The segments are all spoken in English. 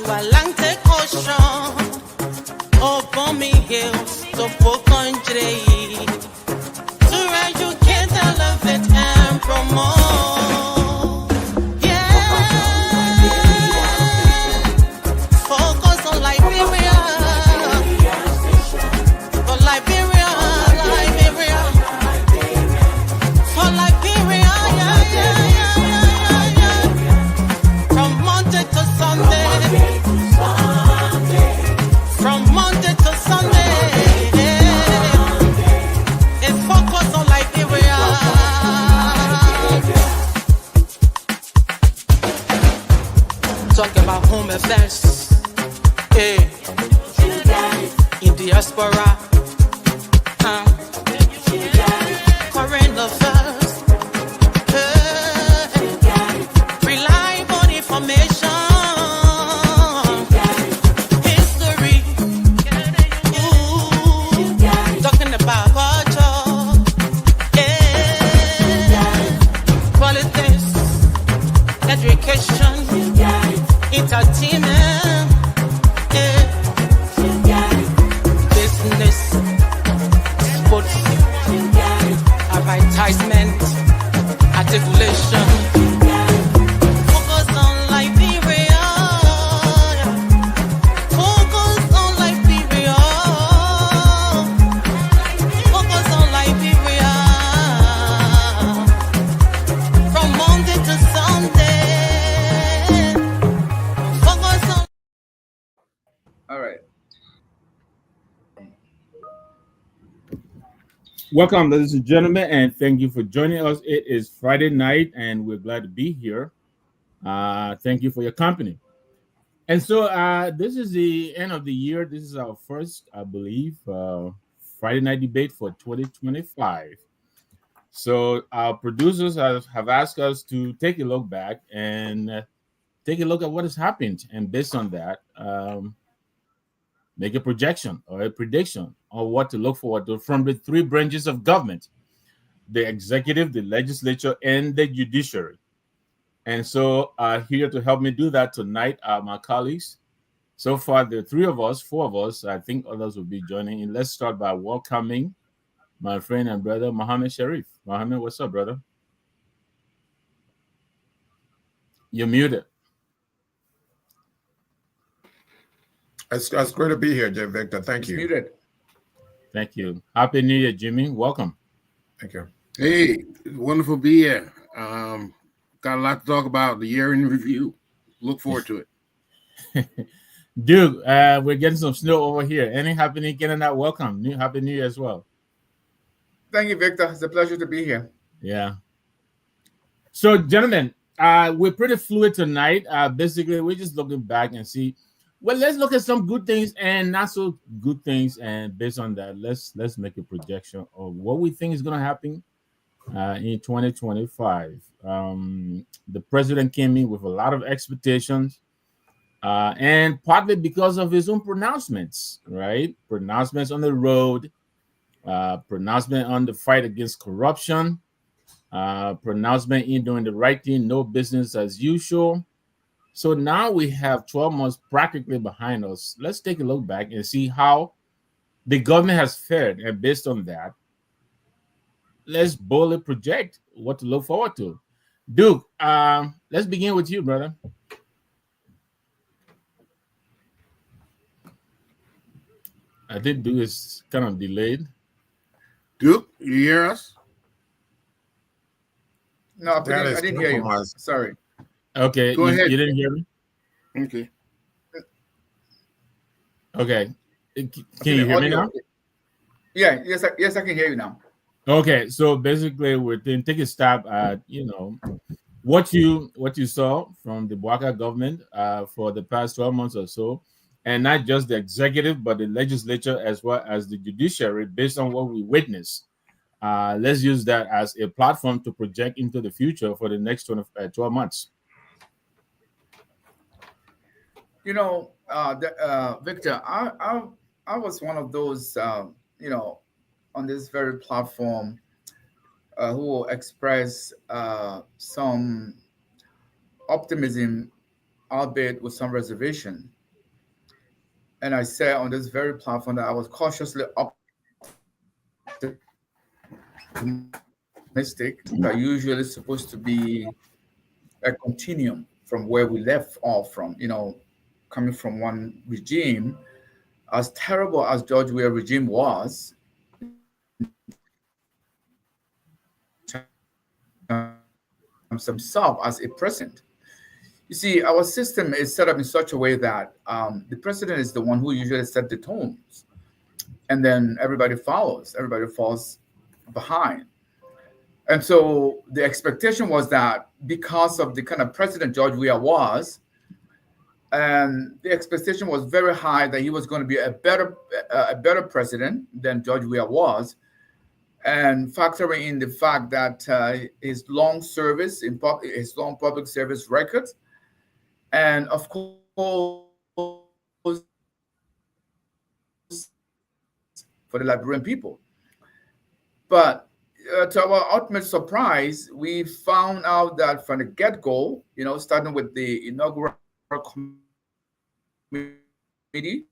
Atlantic Ocean, upon me hills, to country, to educate, elevate, and promote. Yeah, focus on Liberia, for Liberia, Liberia, for Liberia, yeah, yeah, yeah, yeah, yeah. From Monday to Sunday. From Monday to Sunday, it's focused on Liberia. Talk about home affairs, in diaspora, current affairs, reliable information. Talking about culture, politics, education, entertainment, business, sports, advertisement, articulation. Focus on Liberia. Focus on Liberia. Focus on Liberia. From Monday to Sunday. Focus on. All right. Welcome, ladies and gentlemen, and thank you for joining us. It is Friday night, and we're glad to be here. Thank you for your company. And so, this is the end of the year. This is our first, I believe, Friday night debate for 2025. So, our producers have asked us to take a look back and take a look at what has happened, and based on that, make a projection or a prediction on what to look forward to from the three branches of government: the executive, the legislature, and the judiciary. And so, here to help me do that tonight are my colleagues. So far, the three of us, four of us. I think others will be joining. And let's start by welcoming my friend and brother, Mohammed Sharif. Mohammed, what's up, brother? You're muted. It's great to be here, Jay Victor. Thank you. Muted. Thank you. Happy New Year, Jimmy. Welcome. Thank you. Hey, it's wonderful to be here. Got a lot to talk about. The year in review. Look forward to it. Dude, we're getting some snow over here. Any happening getting that? Welcome. Happy New Year as well. Thank you, Victor. It's a pleasure to be here. Yeah. So, gentlemen, we're pretty fluid tonight. Basically, we're just looking back and see. Well, let's look at some good things and not so good things, and based on that, let's make a projection of what we think is going to happen in 2025. The president came in with a lot of expectations, and partly because of his own pronouncements, right? Pronouncements on the road, pronouncement on the fight against corruption, pronouncement in doing the right thing, no business as usual. So now we have 12 months practically behind us. Let's take a look back and see how the government has fared. And based on that, let's boldly project what to look forward to. Duke, let's begin with you, brother. I think Duke is kind of delayed. Duke, you hear us? No, I didn't hear you. Sorry. Okay, Go ahead. You didn't hear me? Okay. Okay. Can you hear me now? Yeah, yes, I can hear you now. Okay, so basically we're then take a stab at what you saw from the Bwaka government for the past 12 months or so, and not just the executive but the legislature as well as the judiciary based on what we witnessed. Let's use that as a platform to project into the future for the next 12 months. Victor, I was one of those, on this very platform who will express some optimism albeit with some reservation. And I said on this very platform that I was cautiously optimistic that usually supposed to be a continuum from where we left off from, coming from one regime, as terrible as George Weah regime was, himself as a president. You see, our system is set up in such a way that the president is the one who usually set the tones, and then everybody follows. Everybody falls behind. And so the expectation was that because of the kind of president George Weah was, and the expectation was very high that he was going to be a better president than George Weah was, and factoring in the fact that his long service his long public service records, and of course for the Liberian people. But to our ultimate surprise, we found out that from the get-go, starting with the inaugural committee,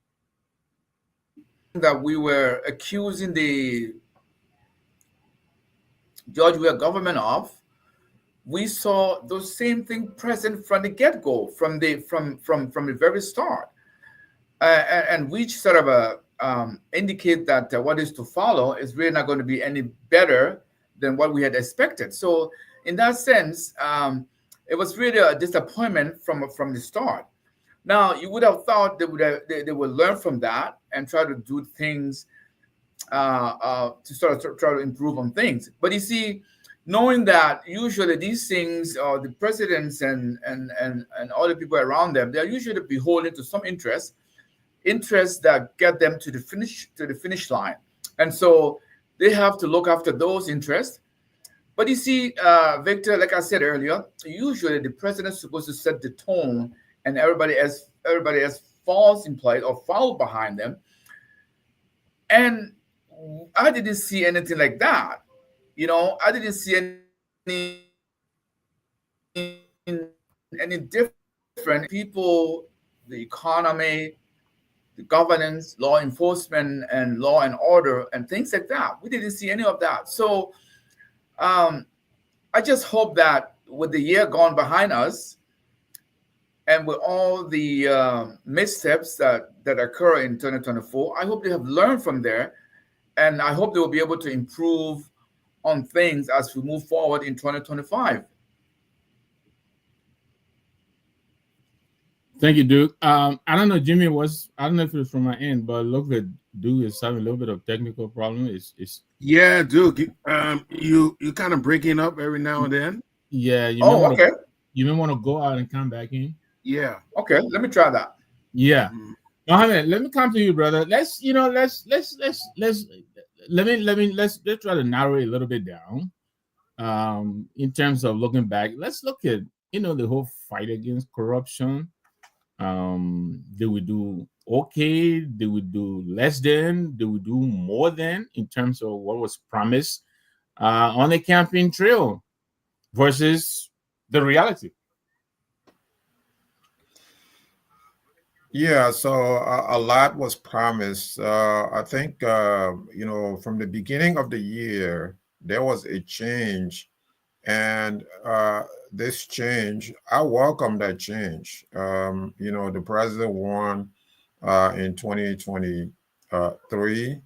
that we were accusing the George Weah government of, we saw those same thing present from the get-go, from the very start, and we sort of indicate that what is to follow is really not going to be any better than what we had expected. So in that sense, it was really a disappointment from the start. Now, you would have thought they would learn from that and try to do things to sort of try to improve on things. But you see, knowing that usually these things, the presidents and all the people around them, they are usually beholden to some interests that get them to the finish line, and so they have to look after those interests. But you see, Victor, like I said earlier, usually the president is supposed to set the tone, and everybody else falls in place or follow behind them. And I didn't see anything like that. I didn't see any different people, the economy, the governance, law enforcement, and law and order, and things like that. We didn't see any of that. So I just hope that with the year gone behind us, and with all the missteps that occur in 2024, I hope they have learned from there, and I hope they will be able to improve on things as we move forward in 2025. Thank you, Duke. I don't know, Jimmy, I don't know if it's from my end, but look like Duke is having a little bit of technical problem. Yeah, Duke. You kind of breaking up every now and then. Yeah. Okay. You may want to go out and come back in. Yeah. Okay. Let me try that. Yeah. Mohammed, let me come to you, brother. Let's try to narrow it a little bit down. In terms of looking back, let's look at the whole fight against corruption. Did we do okay? Did we do less than? Did we do more than in terms of what was promised on the campaign trail versus the reality? Yeah, so a lot was promised. I think, from the beginning of the year, there was a change. And this change, I welcome that change. The president won in 2023,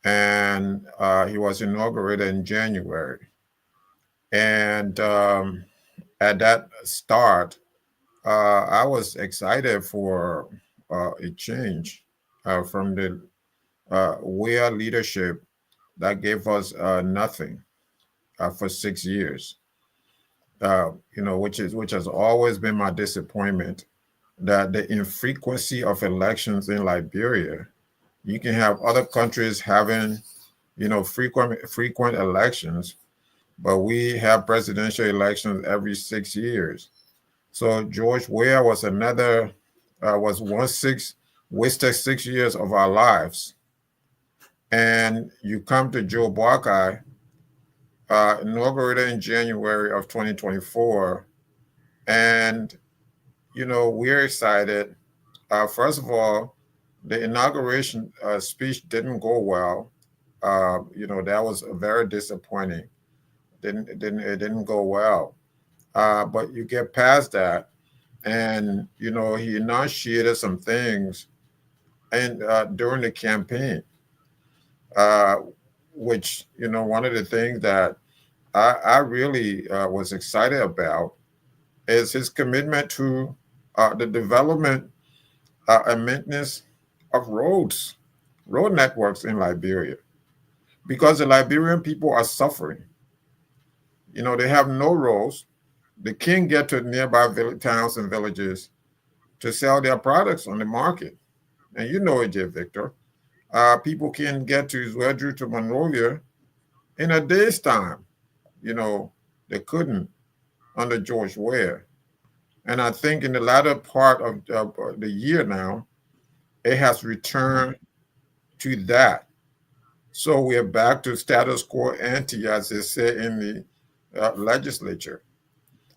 and he was inaugurated in January. And at that start, I was excited for a change from the Weah leadership that gave us nothing for 6 years. Which has always been my disappointment, that the infrequency of elections in Liberia. You can have other countries having, frequent elections, but we have presidential elections every 6 years. So George Weah was wasted 6 years of our lives. And you come to Joe Boakai, inaugurated in January of 2024, and we're excited. First of all, the inauguration speech didn't go well. That was very disappointing. It didn't go well. But you get past that, and he enunciated some things, and during the campaign, uh, which one of the things that I really was excited about is his commitment to the development and maintenance of road networks in Liberia, because the Liberian people are suffering. They have no roads. They can't get to nearby towns and villages to sell their products on the market. And you know it, J. Victor. People can get to Zwedru to Monrovia in a day's time. They couldn't under George Ware. And I think in the latter part of the year now, it has returned to that. So we are back to status quo ante, as they say in the legislature.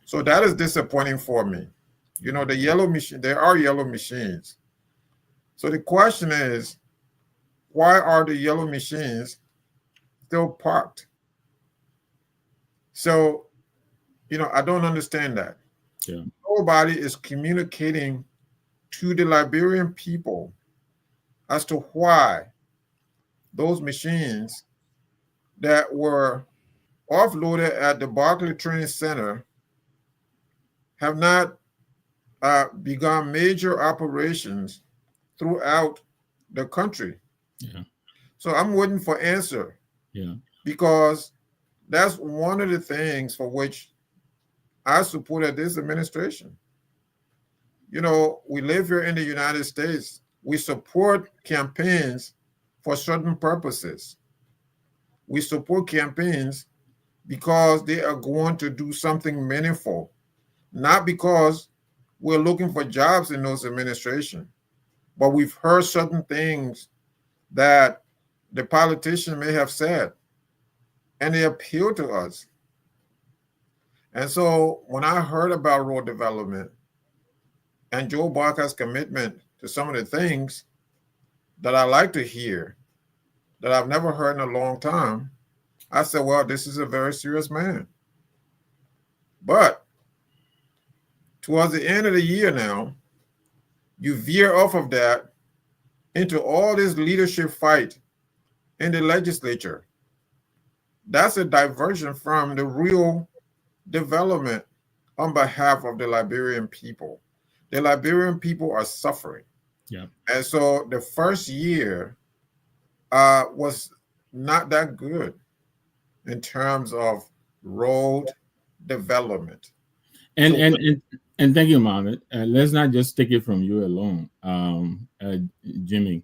So that is disappointing for me. The yellow machine, there are yellow machines. So the question is, why are the yellow machines still parked? So, I don't understand that. Yeah. Nobody is communicating to the Liberian people as to why those machines that were offloaded at the Barclay Training Center have not begun major operations throughout the country. Yeah. So I'm waiting for answer. Yeah. Because that's one of the things for which I supported this administration. We live here in the United States. We support campaigns for certain purposes. We support campaigns because they are going to do something meaningful, not because we're looking for jobs in those administrations, but we've heard certain things that the politician may have said, and they appeal to us. And so when I heard about road development and Joe Barker's commitment to some of the things that I like to hear, that I've never heard in a long time, I said, well, this is a very serious man. But towards the end of the year now, you veer off of that into all this leadership fight in the legislature. That's a diversion from the real development on behalf of the Liberian people. The Liberian people are suffering. Yeah. And so the first year was not that good in terms of road development. And thank you, Mohammed. Let's not just take it from you alone, Jimmy.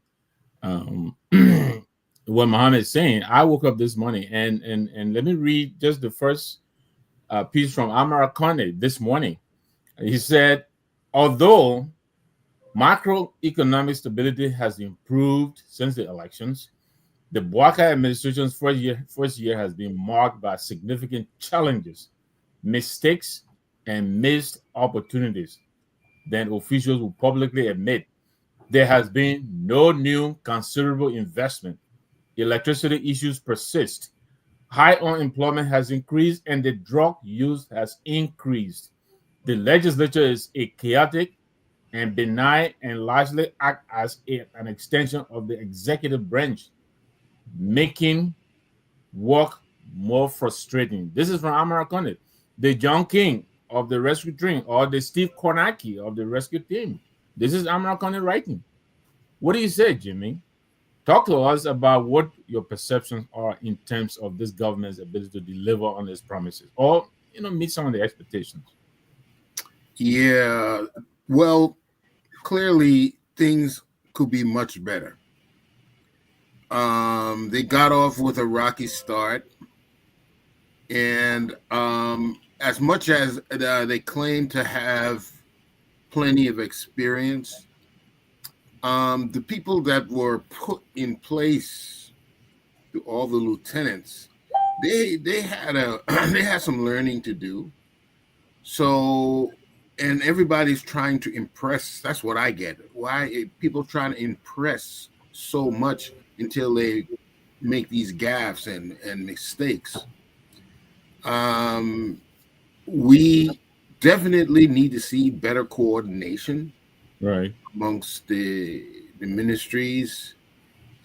What Mohammed is saying. I woke up this morning and let me read just the first piece from Amara Kone this morning. He said, although macroeconomic stability has improved since the elections, the Bwaka administration's first year has been marked by significant challenges, mistakes, and missed opportunities. Then officials will publicly admit there has been no new considerable investment. Electricity issues persist. High unemployment has increased and the drug use has increased. The legislature is a chaotic and benign and largely act as an extension of the executive branch, making work more frustrating. This is from Amara Kone, the John King of the rescue team, or the Steve Kornacki of the rescue team. This is Amara Kone writing. What do you say, Jimmy? Talk to us about what your perceptions are in terms of this government's ability to deliver on its promises, or meet some of the expectations. Yeah, well, clearly things could be much better. They got off with a rocky start, and as much as they claim to have plenty of experience, the people that were put in place, all the lieutenants, they had they had some learning to do. So and everybody's trying to impress. That's what I get. Why people trying to impress so much until they make these gaffes and mistakes. We definitely need to see better coordination Right. amongst the ministries,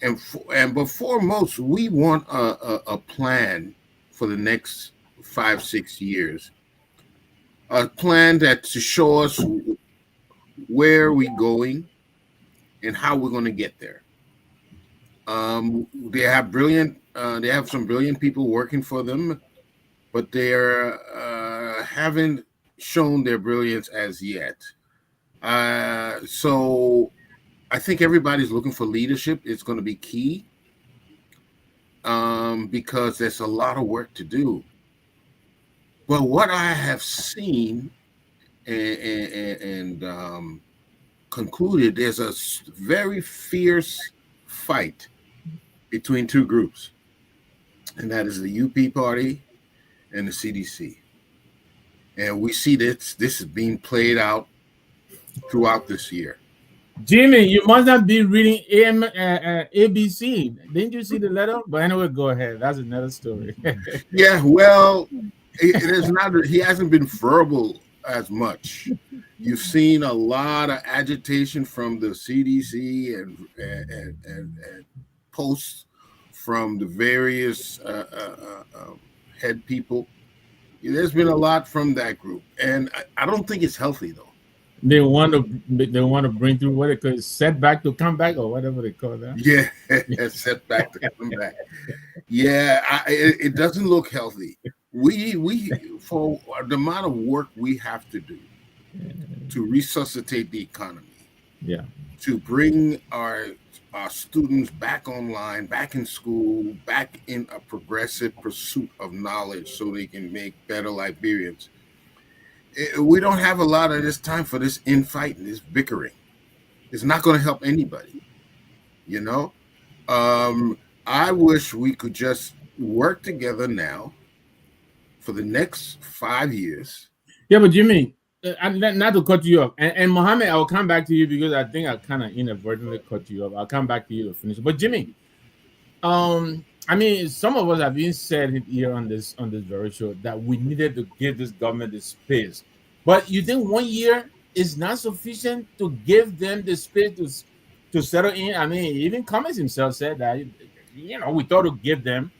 but foremost, we want a plan for the next 5-6 years, a plan that to show us where we're going and how we're going to get there. They have brilliant. They have some brilliant people working for them, but they're haven't shown their brilliance as yet. So I think everybody's looking for leadership. It's going to be key because there's a lot of work to do. But what I have seen and concluded, there's a very fierce fight between two groups, and that is the UP party and the CDC. And we see this is being played out throughout this year. Jimmy, you must not be reading ABC. Didn't you see the letter? But anyway, go ahead. That's another story. Yeah, well, it is not. He hasn't been verbal as much. You've seen a lot of agitation from the CDC and posts from the various head people. There's been a lot from that group, and I don't think it's healthy though. They want to bring through what they call setback to come back or whatever they call that. Yeah, setback to come back. Yeah, it doesn't look healthy. We for the amount of work we have to do to resuscitate the economy. Yeah. To bring our students back online, back in school, back in a progressive pursuit of knowledge so they can make better Liberians. We don't have a lot of this time for this infighting, this bickering. It's not going to help anybody, you know? I wish we could just work together now for the next 5 years. Yeah, but Jimmy, not to cut you off, and Mohammed, I'll come back to you because I think I kind of inadvertently cut you off. I'll come back to you to finish. But Jimmy, I mean, some of us have been said here on this very show that we needed to give this government the space. But you think 1 year is not sufficient to give them the space to settle in? I mean, even Cummings himself said that, we thought to give them,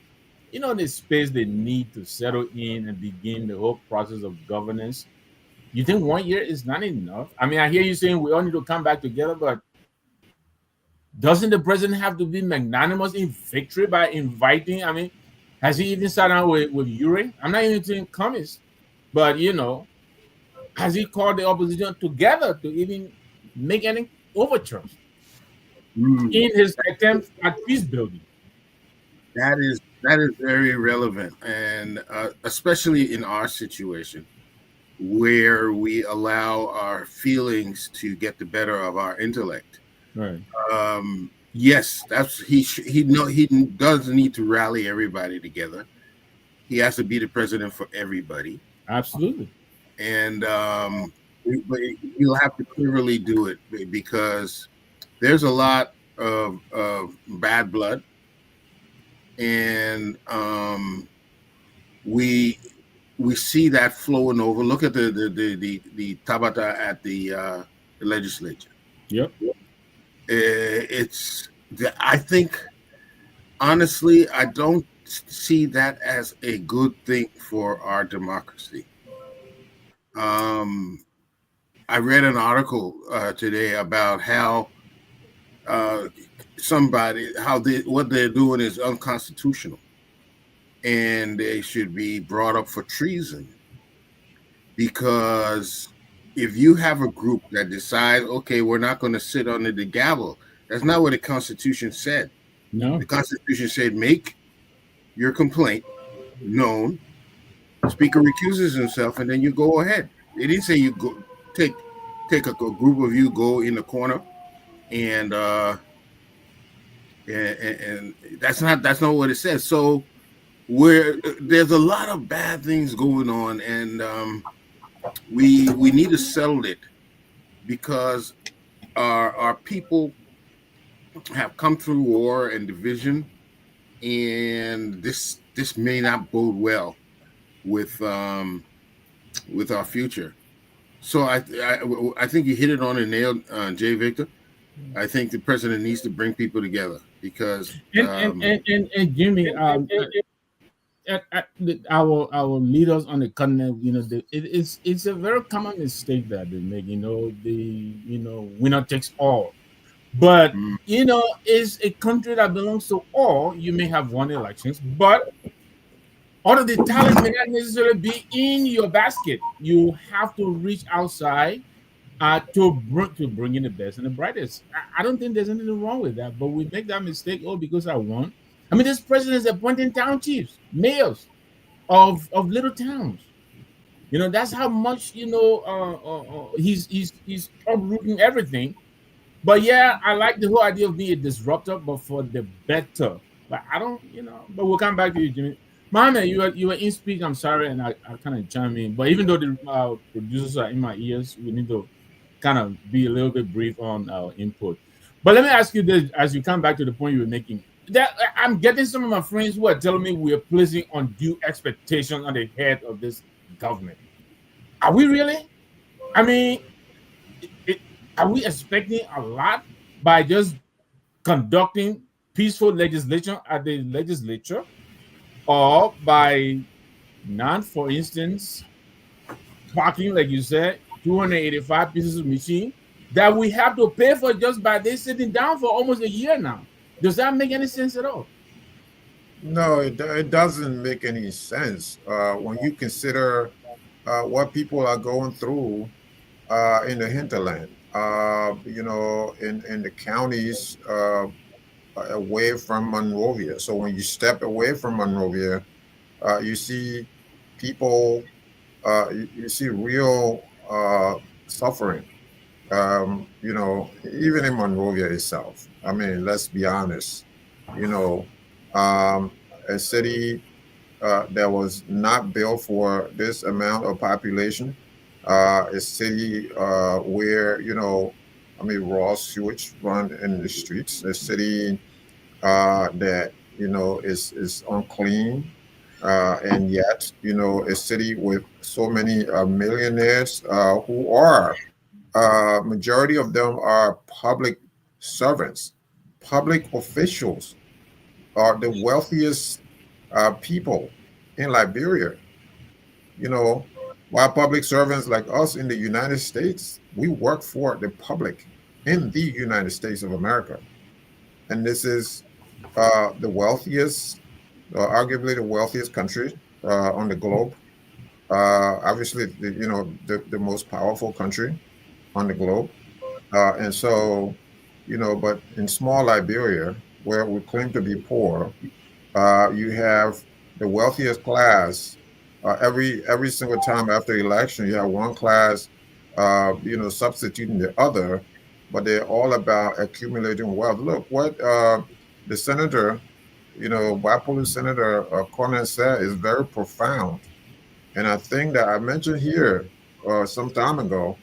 the space they need to settle in and begin the whole process of governance. You think 1 year is not enough? I mean, I hear you saying we all need to come back together, but doesn't the president have to be magnanimous in victory by inviting? I mean, has he even sat down with Uri? I'm not even saying Cummings, but has he called the opposition together to even make any overtures in his attempt at peace building? That is very relevant, and especially in our situation, where we allow our feelings to get the better of our intellect. Right. Yes, he does need to rally everybody together. He has to be the president for everybody. Absolutely. And but he'll have to clearly do it because there's a lot of bad blood, and we see that flowing over. Look at the Tabata at the legislature. Yep. I think, honestly, I don't see that as a good thing for our democracy. I read an article today about how what they're doing is unconstitutional, and they should be brought up for treason. Because if you have a group that decides, okay, we're not going to sit under the gavel, that's not what the Constitution said. No. The Constitution said make your complaint known. The speaker recuses himself, and then you go ahead. It didn't say you go take a group of you, go in the corner, and that's not what it says. So there's a lot of bad things going on, and we need to settle it because our people have come through war and division, and this may not bode well with our future. So I think you hit it on the nail, Jay Victor. I think the president needs to bring people together because And Jimmy, our leaders on the continent, it's a very common mistake that they make. Winner takes all. But mm, it's a country that belongs to all. You may have won elections, but all of the talent may not necessarily be in your basket. You have to reach outside to bring in the best and the brightest. I don't think there's anything wrong with that, but we make that mistake. Oh, because I won. I mean, this president is appointing town chiefs, mayors of little towns. That's how much he's uprooting everything. But yeah, I like the whole idea of being a disruptor, but for the better. But I don't, But we'll come back to you, Jimmy. Mohammed, you were in speech. I'm sorry, and I kind of chime in. But even though the producers are in my ears, we need to kind of be a little bit brief on our input. But let me ask you this: as you come back to the point you were making, that I'm getting some of my friends who are telling me we are placing undue expectations on the head of this government. Are we really? I mean, it, are we expecting a lot by just conducting peaceful legislation at the legislature, or by not, for instance, parking, like you said, 285 pieces of machine that we have to pay for just by this sitting down for almost a year now? Does that make any sense at all? No, it doesn't make any sense when you consider what people are going through in the hinterland. In the counties away from Monrovia. So when you step away from Monrovia, you see people, you see real suffering. Even in Monrovia itself. I mean, let's be honest. You know, a city that was not built for this amount of population, a city where I mean, raw sewage run in the streets, a city that is unclean, and yet a city with so many millionaires who are majority of them are public servants, public officials, are the wealthiest people in Liberia. You know, while public servants like us in the United States, we work for the public in the United States of America. And this is the wealthiest, arguably the wealthiest country on the globe. Obviously, the most powerful country on the globe. And so, but in small Liberia, where we claim to be poor, you have the wealthiest class. Every single time after election, you have one class, substituting the other, but they're all about accumulating wealth. Look, what the senator, bipolar Senator Cornyn said is very profound. And I think that I mentioned here some time ago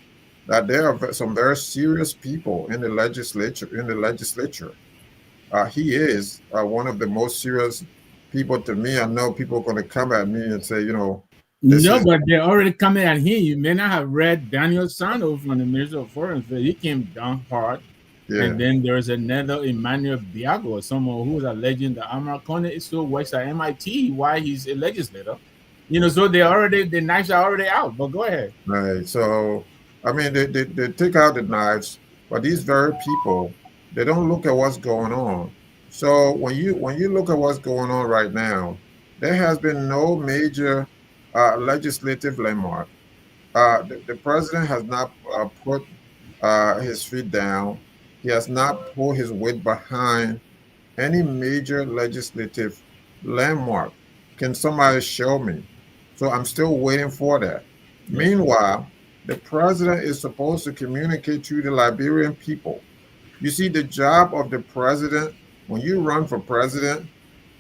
that there are some very serious people in the legislature. He is one of the most serious people to me. I know people are going to come at me and say, this No, is, but they're already coming at him. You may not have read Daniel Sano from the Minister of Foreign Affairs. He came down hard. yeah, And then there's another Emmanuel Biago, or someone who's alleging that Amar Kone still works at MIT while he's a legislator. So the knives are already out. But go ahead. right. So, I mean, they take out the knives, but these very people, they don't look at what's going on. So when you look at what's going on right now, there has been no major legislative landmark. The president has not put his feet down. He has not put his weight behind any major legislative landmark. Can somebody show me? So I'm still waiting for that. Yeah. Meanwhile, the president is supposed to communicate to the Liberian people. You see, the job of the president, when you run for president,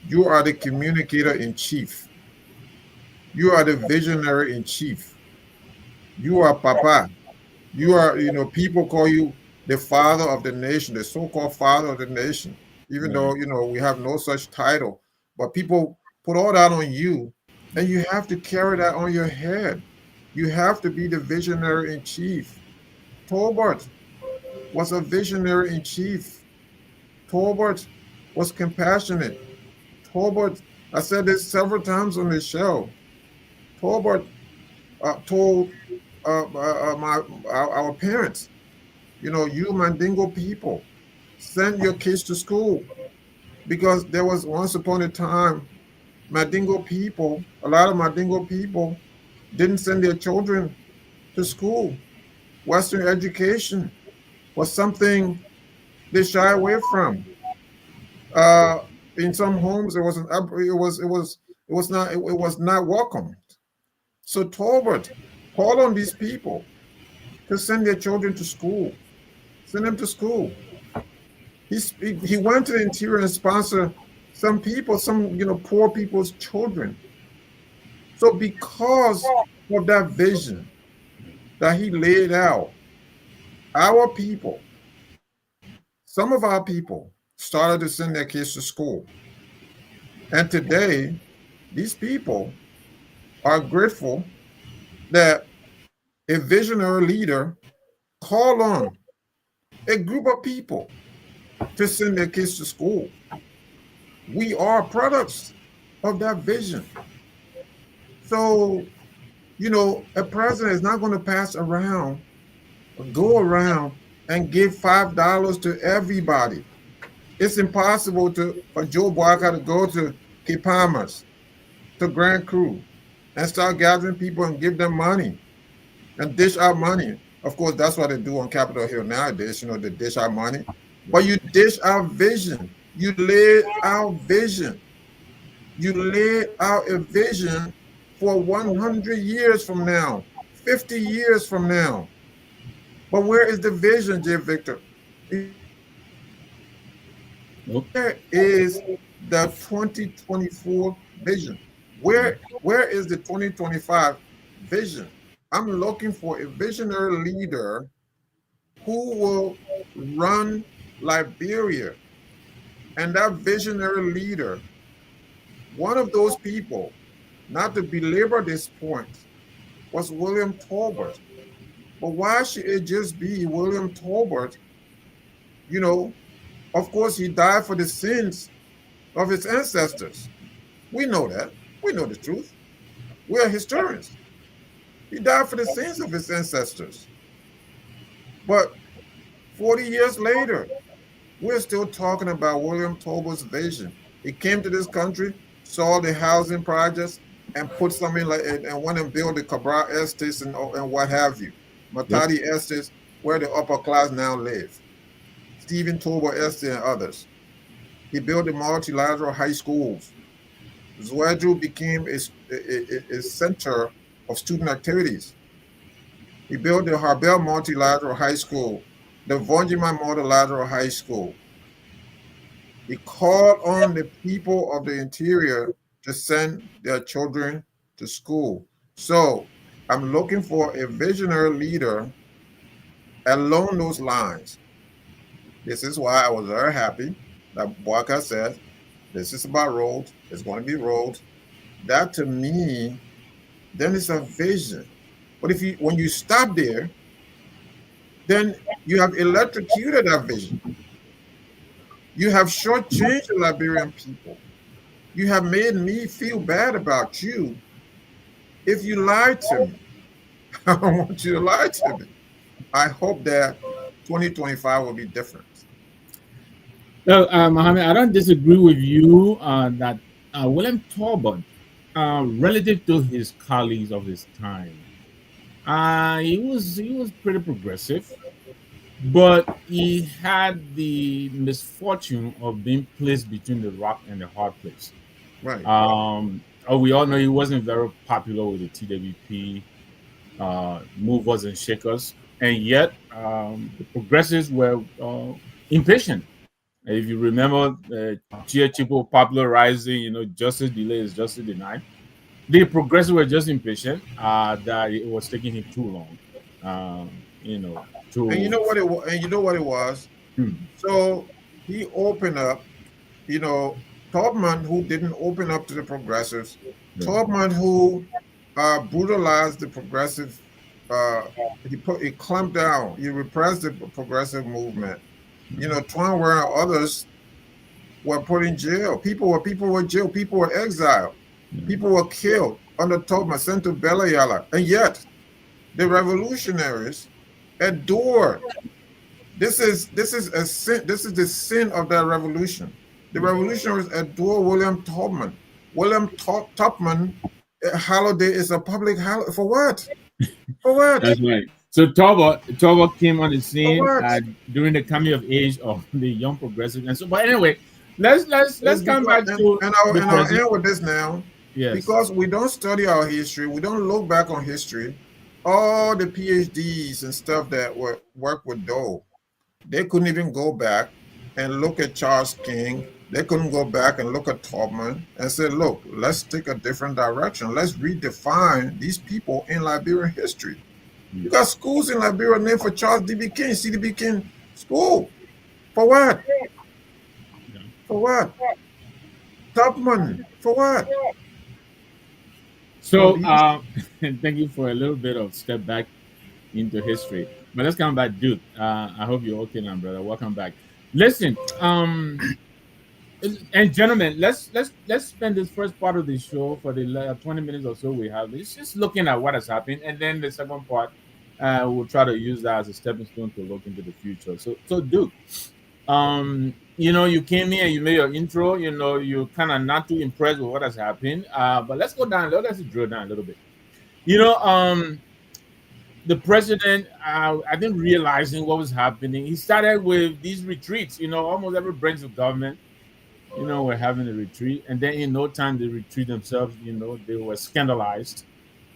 you are the communicator in chief. You are the visionary in chief. You are Papa. You are, people call you the father of the nation, the so-called father of the nation, even Yeah. though, we have no such title. But people put all that on you, and you have to carry that on your head. You have to be the visionary in chief. Tolbert was a visionary in chief. Tolbert was compassionate. Tolbert, I said this several times on this show. Tolbert told our parents, you Mandingo people, send your kids to school, because there was once upon a time Mandingo people, a lot of Mandingo people didn't send their children to school. Western education was something they shy away from. Uh, in some homes, it was not welcomed. So Tolbert called on these people to send their children to school. Send them to school. He went to the interior and sponsored some people, some poor people's children. So because of that vision that he laid out, our people, some of our people started to send their kids to school. And today, these people are grateful that a visionary leader called on a group of people to send their kids to school. We are products of that vision. So, a president is not going to pass around or go around and give $5 to everybody. It's impossible for Joe Barker to go to Kipamas, to Grand Crew, and start gathering people and give them money and dish out money. Of course, that's what they do on Capitol Hill nowadays, they dish out money. But you dish out vision. You lay out vision. You lay out a vision for 100 years from now, 50 years from now. But where is the vision, J. Victor? Nope. Where is the 2024 vision? Where is the 2025 vision? I'm looking for a visionary leader who will run Liberia. And that visionary leader, one of those people, not to belabor this point, was William Tolbert. But why should it just be William Tolbert? Of course, he died for the sins of his ancestors. We know that. We know the truth. We are historians. He died for the sins of his ancestors. But 40 years later, we're still talking about William Tolbert's vision. He came to this country, saw the housing projects, and put something like it, and went and built the Cabral estates and what have you. Matadi estates, where the upper class now live. Stephen Tolbert estate and others. He built the multilateral high schools. Zwedru became a center of student activities. He built the Harbel Multilateral High School, the Vonjima Multilateral High School. He called on the people of the interior to send their children to school. So I'm looking for a visionary leader along those lines. This is why I was very happy that Boaka said, this is about roads, it's going to be roads. That to me, then it's a vision. But when you stop there, then you have electrocuted that vision. You have shortchanged the Liberian people. You have made me feel bad about you if you lied to me. I don't want you to lie to me. I hope that 2025 will be different. No, Mohammed, I don't disagree with you that William Tolbert, relative to his colleagues of his time, he was pretty progressive, but he had the misfortune of being placed between the rock and the hard place. Right. We all know he wasn't very popular with the TWP movers and shakers, and yet the progressives were impatient. If you remember, Chia Chipo popularizing, justice delayed is justice denied. The progressive were just impatient that it was taking him too long. You know, And you to know what it was, and you know what it was. hmm, So he opened up, you know, Tubman, who didn't open up to the progressives, yeah. Tubman, who brutalized the progressive, uh, he clamped down, he repressed the progressive movement. You know, Twanware and others were put in jail. People were jailed. People were exiled. People were killed under Tubman, sent to Belayala, and yet the revolutionaries adored. This is a sin. This is the sin of that revolution. The revolutionaries adore William Tubman. Tubman holiday is a public holiday for what? For what? That's right. So Torba came on the For scene what? during the coming of age of the young progressive, and so. But anyway, let's It's come because back to the and I'll president. end with this now. Yes. Because we don't study our history, we don't look back on history. All the PhDs and stuff that were work with Doe, they couldn't even go back and look at Charles King. They couldn't go back and look at Tubman and say, look, let's take a different direction. Let's redefine these people in Liberian history. You got schools in Liberia named for Charles D.B. King, C.D.B. King School. For what? For what? Tubman. For what? So So these thank you for a little bit of step back into history. But let's come back, Duke. I hope you're okay now, brother. Welcome back. Listen, and gentlemen, let's spend this first part of the show for the 20 minutes or so we have. It's just looking at what has happened, and then the second part, we'll try to use that as a stepping stone to look into the future. So Duke, you came here, you made your intro. You kind of not too impressed with what has happened. But let's go down. Let's drill down a little bit. You know, the president, I think, realizing what was happening, he started with these retreats. Almost every branch of government, we're having a retreat, and then in no time, the retreat themselves, they were scandalized.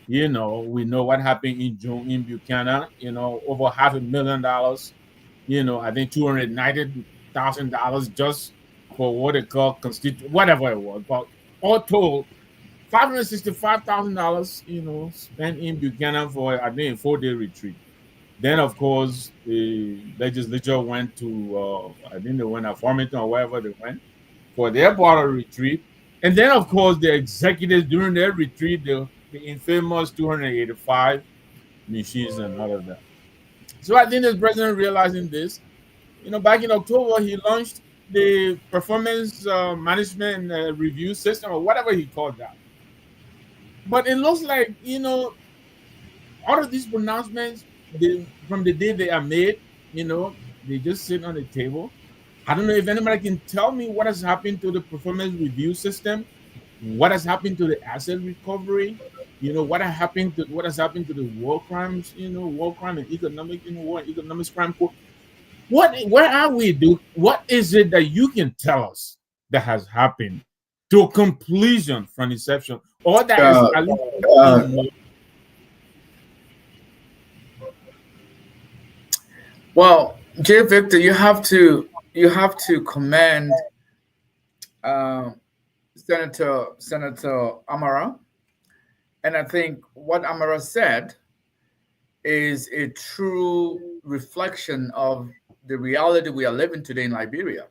We know what happened in June in Buchanan. Over $500,000. I think $290,000 just for what they call whatever it was. But all told, $565,000, spent in Buchanan for, I think, a 4-day retreat. Then, of course, the legislature went to, I think they went to Farmington or wherever they went for their part of the retreat. And then, of course, the executives during their retreat, the infamous 285 machines and all of that. So I think the president realizing this, back in October, he launched the performance management review system or whatever he called that. But it looks like, all of these pronouncements, from the day they are made, they just sit on the table. I don't know if anybody can tell me what has happened to the performance review system, what has happened to the asset recovery, what has happened to the war crimes, war crime and economic, war and economic crime court. Where are we, Duke? What is it that you can tell us that has happened to completion from inception, or that is Uh, at least uh, well, J. Victor, you have to commend uh, Senator Amara, and I think what Amara said is a true reflection of the reality we are living today in Liberia.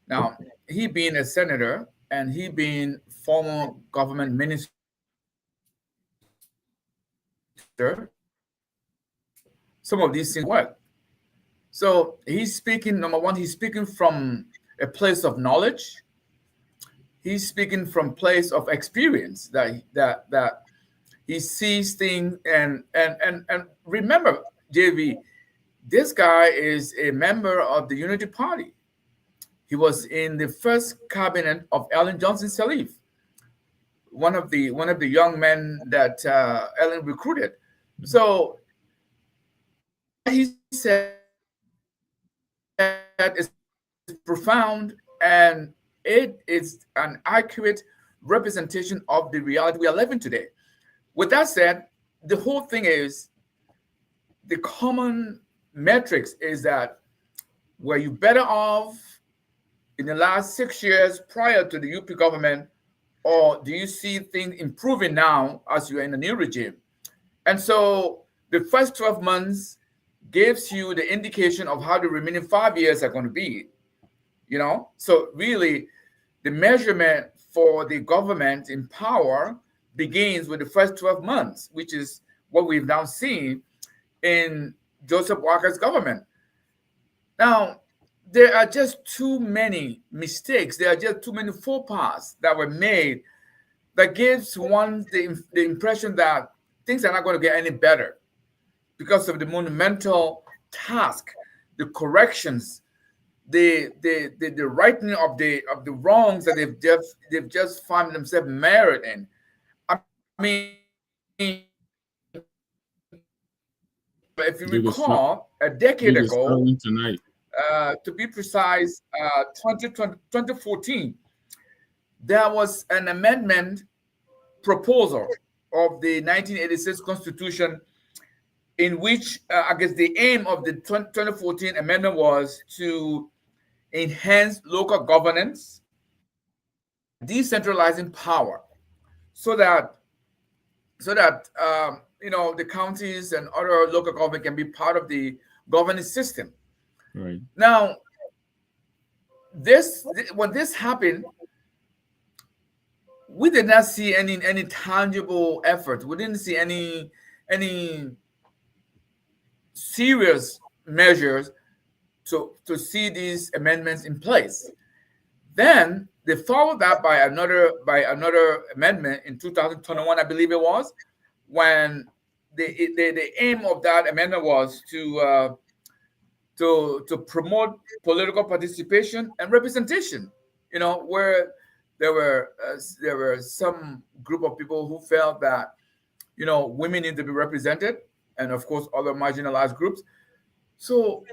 Now, he being a senator and he being former government minister, some of these things work. So he's speaking, number one, he's speaking from a place of knowledge. He's speaking from place of experience that he sees things and remember, JV, this guy is a member of the Unity Party. He was in the first cabinet of Ellen Johnson Sirleaf, one of the young men that Ellen recruited. So he said is profound, and it is an accurate representation of the reality we are living today. With that said, the whole thing is the common metrics is that were you better off in the last 6 years prior to the UP government or do you see things improving now as you're in a new regime? And so the first 12 months gives you the indication of how the remaining 5 years are going to be. So really, the measurement for the government in power begins with the first 12 months, which is what we've now seen in Joseph Walker's government. Now, there are just too many mistakes. There are just too many faux pas that were made that gives one the impression that things are not going to get any better because of the monumental task, the corrections, the righting of the wrongs that they've just found themselves married in. I mean, if you recall, a decade ago, tonight. To be precise, 2014, there was an amendment proposal of the 1986 Constitution in which, I guess, the aim of the 2014 amendment was to enhance local governance, decentralizing power, so that the counties and other local government can be part of the governance system. Right. Now, when this happened, we did not see any tangible effort. We didn't see any serious measures to see these amendments in place. Then they followed that by another amendment in 2021, I believe it was, when the aim of that amendment was to promote political participation and representation. Where there were some group of people who felt that women need to be represented, and of course other marginalized groups. So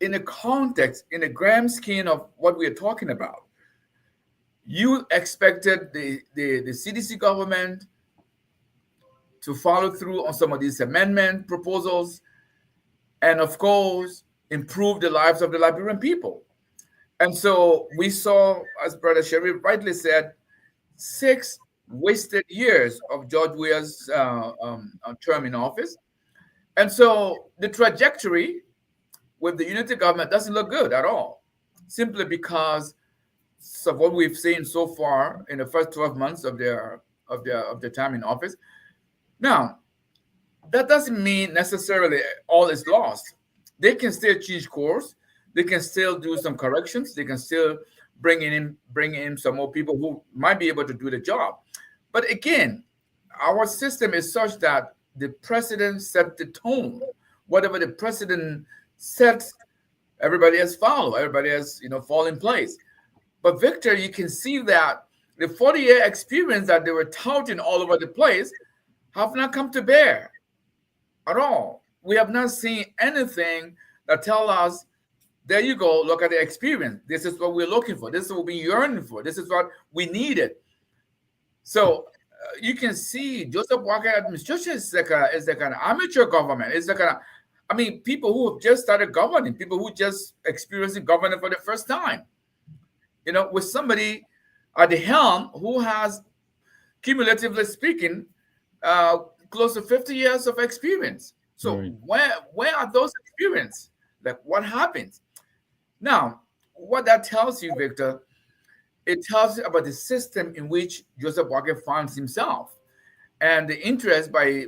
in the context, in the grand scheme of what we are talking about, you expected the CDC government to follow through on some of these amendment proposals, and of course, improve the lives of the Liberian people. And so we saw, as Brother Sharif rightly said, 6 wasted years of George Weah's term in office. And so the trajectory with the unity government doesn't look good at all, simply because of what we've seen so far in the first 12 months of their time in office. Now, that doesn't mean necessarily all is lost. They can still change course. They can still do some corrections. They can still bring in some more people who might be able to do the job. But again, our system is such that the president set the tone. Whatever the president sets, everybody has followed. Everybody has fall in place. But Victor, you can see that the 40-year experience that they were touting all over the place have not come to bear at all. We have not seen anything that tell us, there you go, look at the experience. This is what we're looking for. This is what we're yearning for. This is what we needed. So you can see Joseph Walker administration is like an amateur government. It's like people who have just started governing, people who just experiencing government for the first time. With somebody at the helm who has, cumulatively speaking, close to 50 years of experience. So right. Where are those experiences? Like, what happens? Now, what that tells you, Victor, it tells you about the system in which Joseph Walker finds himself, and the interest by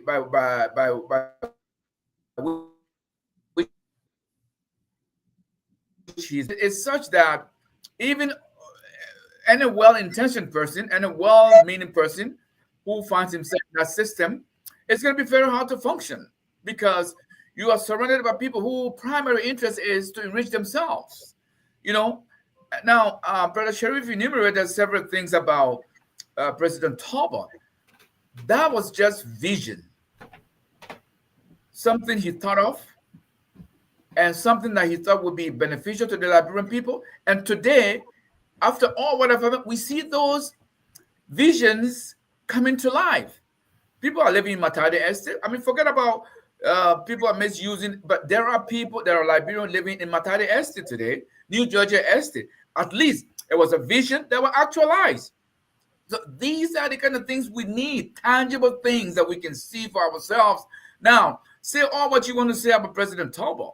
which is such that even any well-intentioned person and a well-meaning person who finds himself in that system, it's going to be very hard to function, because you are surrounded by people whose primary interest is to enrich themselves. Now, Brother Sharif enumerated several things about President Talbot. That was just vision, something he thought of, and something that he thought would be beneficial to the Liberian people. And today, after all what happened, we see those visions coming to life. People are living in Matadi Estate. Forget about people are misusing, but there are people, there are Liberians living in Matadi Estate today, New Georgia Estate. At least it was a vision that was actualized. So these are the kind of things we need, tangible things that we can see for ourselves. Now, say all what you want to say about President Talbot.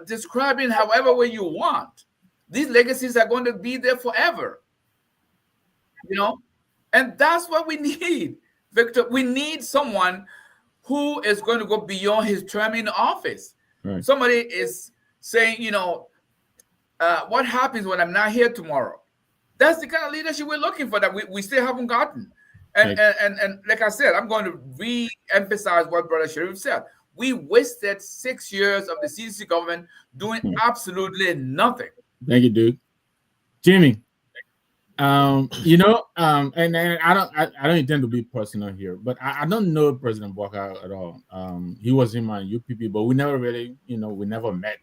Describing however way you want. These legacies are going to be there forever. And that's what we need, Victor. We need someone who is going to go beyond his term in office. Right. Somebody is saying, what happens when I'm not here tomorrow? That's the kind of leadership we're looking for that we still haven't gotten. And like I said, I'm going to re-emphasize what Brother Sharif said. We wasted 6 years of the CDC government doing absolutely nothing. Thank you, Duke. Jimmy, and I don't intend to be personal here, but I don't know President Walker at all. He was in my UPP, but we never really, we never met.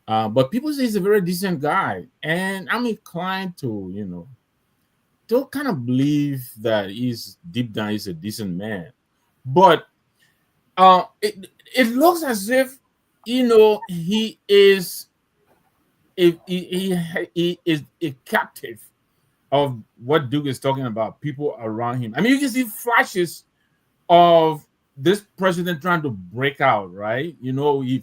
But people say he's a very decent guy, and I'm inclined to, to kind of believe that he's deep down he's a decent man. But it looks as if he is he is a captive of what Duke is talking about, people around him. I mean, you can see flashes of this president trying to break out, right? He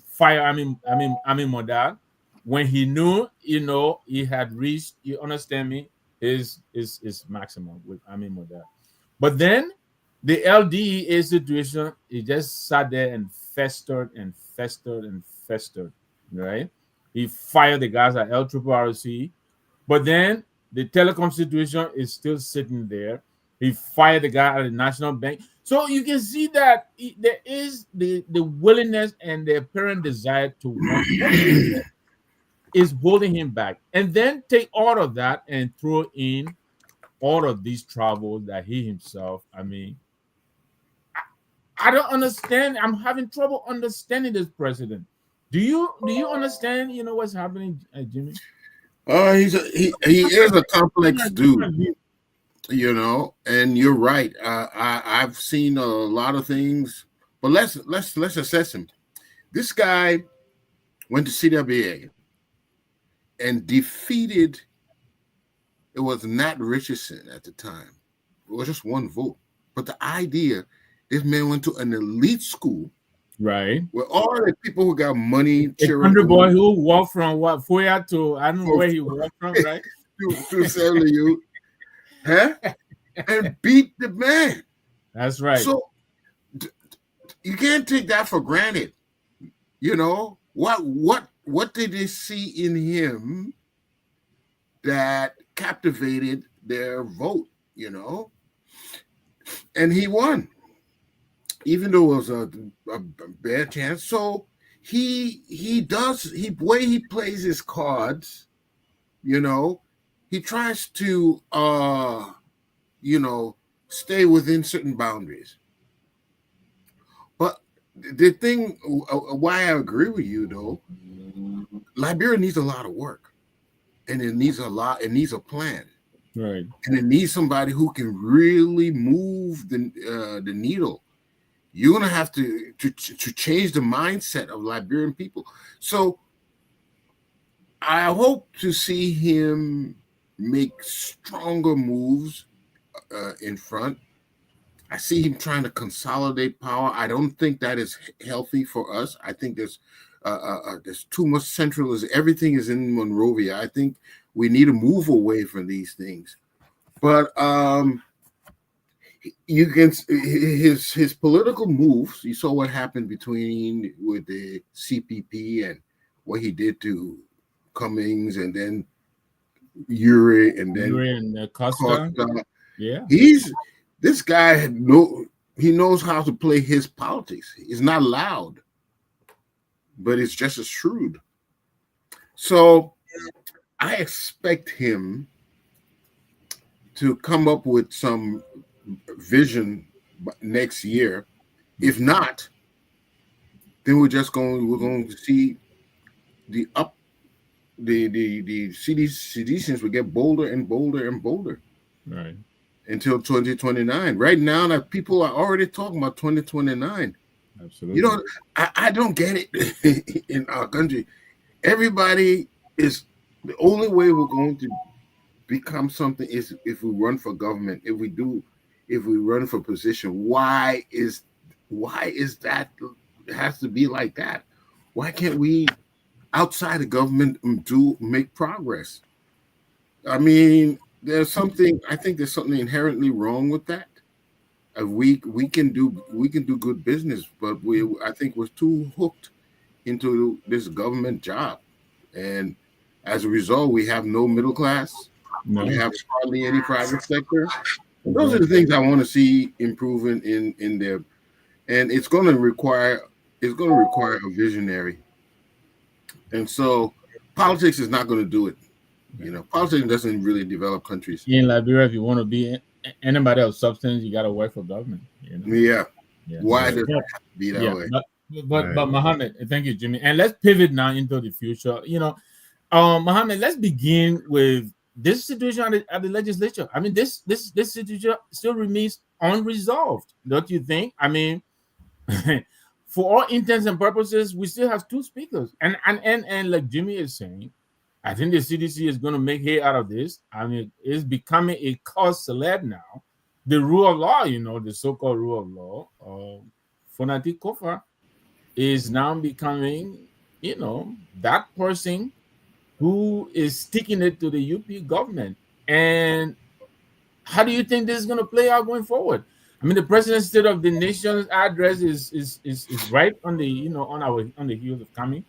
fired Amin Modad when he knew, he had reached, you understand me, his maximum with Amin Modad. But then the LDEA situation, it just sat there and festered and festered and festered, right? He fired the guys at LRRC, but then the telecom situation is still sitting there. He fired the guy at the National Bank. So you can see that there is the willingness and the apparent desire to want is holding him back. And then take all of that and throw in all of these troubles that he himself, I don't understand. I'm having trouble understanding this president. Do you understand, what's happening, Jimmy? He is a complex dude, and you're right. I've seen a lot of things, but let's assess him. This guy went to CWA and defeated. It was Nat Richardson at the time. It was just one vote, but the idea, this man went to an elite school. Right. Where all the people who got money, country boy who walked from Foya to I don't know where he walked from, right? to 70 and beat the man. That's right. So you can't take that for granted. What did they see in him that captivated their vote? And he won. Even though it was a bad chance. So he way he plays his cards, he tries to stay within certain boundaries. But the thing why I agree with you though, Liberia needs a lot of work. And it needs a plan. Right. And it needs somebody who can really move the needle. You're going to have to change the mindset of Liberian people. So I hope to see him make stronger moves in front. I see him trying to consolidate power. I don't think that is healthy for us. I think there's too much centralism. Everything is in Monrovia. I think we need to move away from these things. But you can his political moves. You saw what happened with the CPP and what he did to Cummings, and then Uri, and then Costa. Yeah, this guy he knows how to play his politics. He's not loud, but it's just as shrewd. So I expect him to come up with some vision next year. If not, then we're going to see the seditions will get bolder and bolder and bolder, right, until 2029. Right now, that people are already talking about 2029. Absolutely. I don't get it in our country. Everybody is the only way we're going to become something. Is if we run for government, if we run for position, why is that? It has to be like that. Why can't we outside of government make progress? I mean, I think there's something inherently wrong with that. We can do good business, but I think we're too hooked into this government job, and as a result, we have no middle class. No. We have hardly any private sector. Those are the things I want to see improving in there, and it's going to require a visionary. And so, politics is not going to do it. Politics doesn't really develop countries. In Liberia, if you want to be anybody of substance, you got to work for government. Yeah. Why does it have to be that way? But Mohammed, thank you, Jimmy. And let's pivot now into the future. Mohammed, let's begin with this situation at the legislature. I mean, this situation still remains unresolved, don't you think? I mean, for all intents and purposes, we still have two speakers, and like Jimmy is saying, I think the CDC is going to make hay out of this. I mean, it's becoming a cause celeb now. The rule of law, the so-called rule of law, Fonati Kofa is now becoming, that person who is sticking it to the UP government. And how do you think this is going to play out going forward? I mean, the President's State of the Nation's address is right on the on the heels of coming.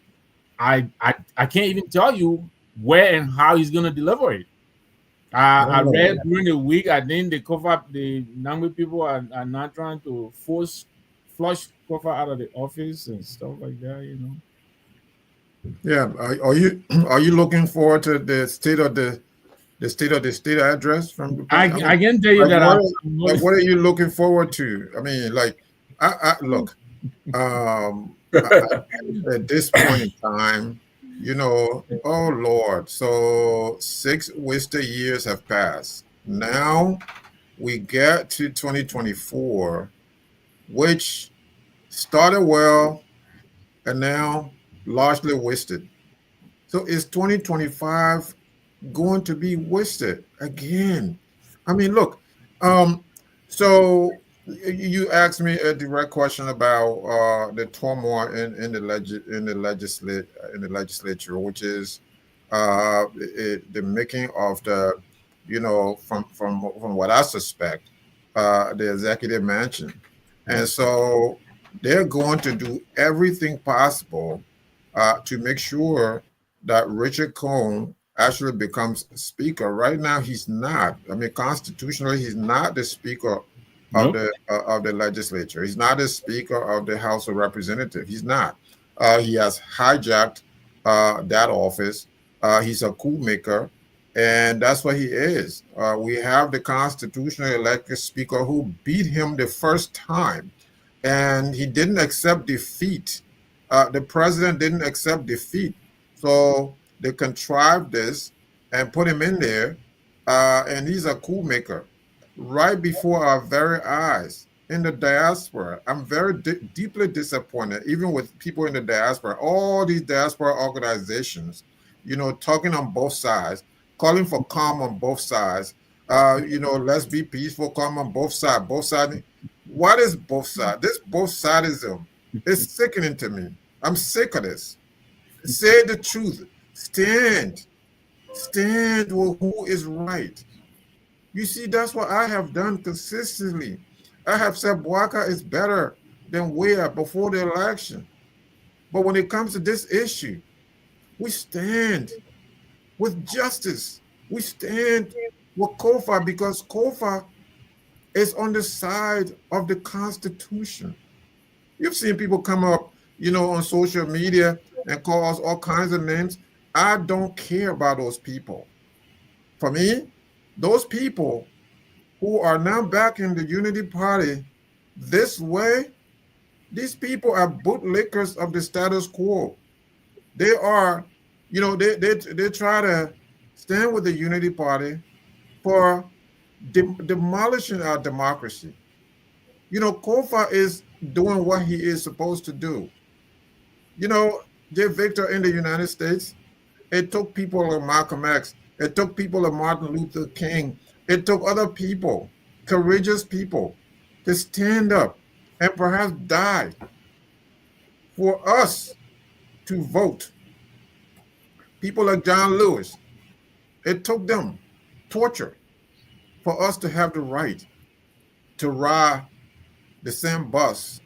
I can't even tell you where and how he's going to deliver it. I read during the week, I think the Nangwe people are not trying to flush Kofa out of the office and stuff like that, Yeah, are you looking forward to the state of the state address from the president? I can tell you that. What are you looking forward to? I mean, I look. At this point in time, oh Lord, so 6 wasted years have passed. Now we get to 2024, which started well and now largely wasted. So is 2025 going to be wasted again? I mean, look, so you asked me a direct question about the turmoil in the legislature, which is the making of the, from what I suspect, the executive mansion, and so they're going to do everything possible to make sure that Richard Cohen actually becomes speaker. Right now, he's not. I mean, constitutionally, he's not the speaker of the legislature. He's not the speaker of the House of Representatives. He's not. He has hijacked that office. He's a coup maker, and that's what he is. We have the constitutionally elected speaker who beat him the first time, and he didn't accept defeat. The president didn't accept defeat, so they contrived this and put him in there, and he's a coup maker. Right before our very eyes in the diaspora. I'm very deeply disappointed, even with people in the diaspora, all these diaspora organizations, talking on both sides, calling for calm on both sides. Let's be peaceful, calm on both sides. Both sides. What is both sides? This both sidism is sickening to me. I'm sick of this. Say the truth. Stand with who is right. You see, that's what I have done consistently. I have said Bwaka is better than Weah before the election. But when it comes to this issue, we stand with justice. We stand with Kofa because Kofa is on the side of the Constitution. You've seen people come up, on social media and call us all kinds of names. I don't care about those people. For me, those people who are now back in the Unity Party this way, these people are bootlickers of the status quo. They are, they try to stand with the Unity Party for demolishing our democracy. Kofa is doing what he is supposed to do. J. Victor in the United States, it took people like Malcolm X It took people like Martin Luther King. It took other people, courageous people, to stand up and perhaps die for us to vote. People like John Lewis, it took them torture for us to have the right to ride the same bus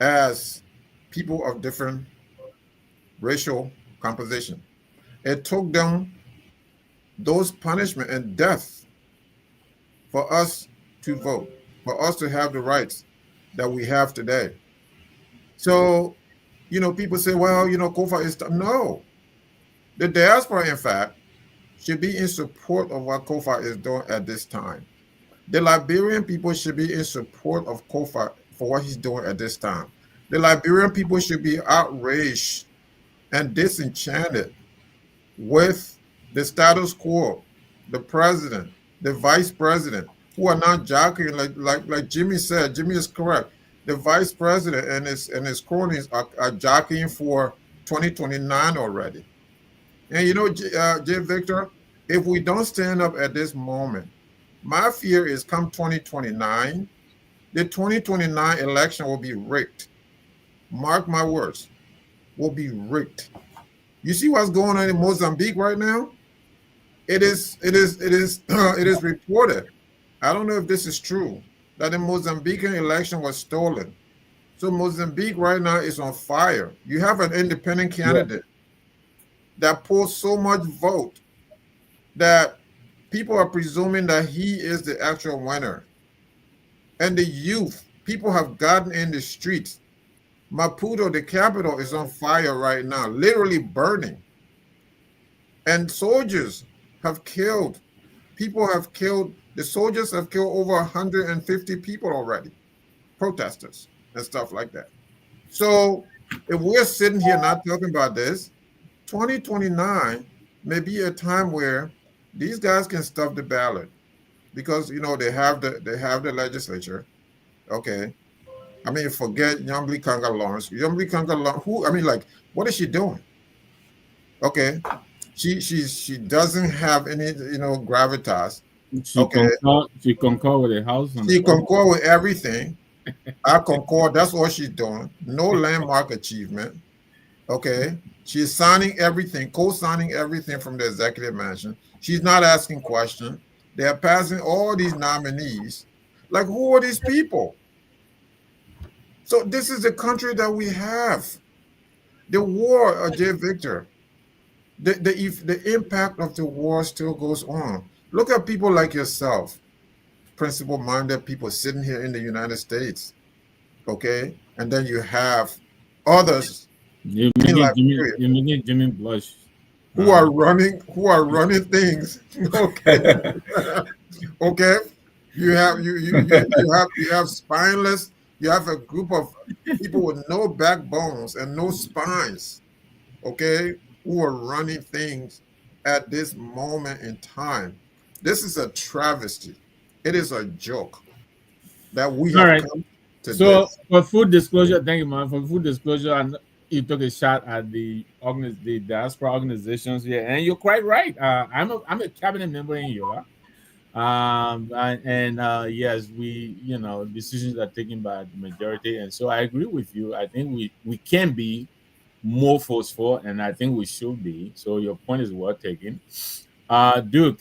as people of different racial composition. It took them those punishment and death for us to vote, for us to have the rights that we have today. So, people say, well, Kofa is no. The diaspora, in fact, should be in support of what Kofa is doing at this time. The Liberian people should be in support of Kofa for what he's doing at this time. The Liberian people should be outraged and disenchanted with the status quo, the president, the vice president, who are not jockeying like Jimmy said. Jimmy is correct. The vice president and his cronies are jockeying for 2029 already. And J. Victor, if we don't stand up at this moment, my fear is come 2029, the 2029 election will be rigged. Mark my words, will be rigged. You see what's going on in Mozambique right now? It is reported. I don't know if this is true, that the Mozambican election was stolen. So Mozambique right now is on fire. You have an independent candidate that pulls so much vote that people are presuming that he is the actual winner. And the youth, people have gotten in the streets. Maputo, the capital, is on fire right now, literally burning. And soldiers have killed, the soldiers have killed over 150 people already, protesters and stuff like that. So if we're sitting here not talking about this, 2029 may be a time where these guys can stuff the ballot because they have the legislature. Okay. I mean, forget Yambli Kanga Lawrence. Yambli Kanga Lawrence, what is she doing? Okay. She doesn't have any, gravitas. She concur with the house. She concur with everything. I concur. That's all she's doing. No landmark achievement. Okay. She's signing everything, co-signing everything from the executive mansion. She's not asking questions. They're passing all these nominees. Like, who are these people? So this is the country that we have. The war, J. Victor, the impact of the war still goes on. Look at people like yourself, principle-minded people sitting here in the United States, okay? And then you have others you making Jimmy blush. Who are running things. Okay. Okay. You have spineless. You have a group of people with no backbones and no spines. Okay, who are running things at this moment in time. This is a travesty. It is a joke that we have come to So this. for full disclosure, thank you, man. For full disclosure, and you took a shot at the diaspora organizations here, and you're quite right. I'm a cabinet member in Yola. Yes, decisions are taken by the majority, and so I agree with you. I think we can be more forceful, and I think we should be. So your point is well taken. Duke,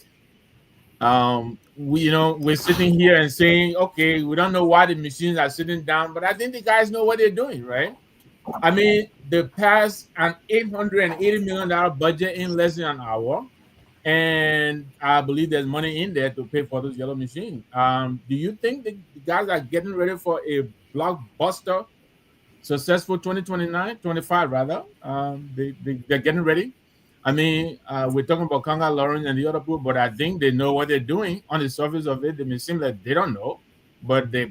we're sitting here and saying, okay, we don't know why the machines are sitting down, but I think the guys know what they're doing, right? I mean, they passed an $880 million budget in less than an hour. And I believe there's money in there to pay for those yellow machines. Do you think the guys are getting ready for a blockbuster, successful 2029, 25 rather? They're getting ready. I mean, we're talking about Kanga Lawrence and the other people, but I think they know what they're doing. On the surface of it, they may seem like they don't know, but I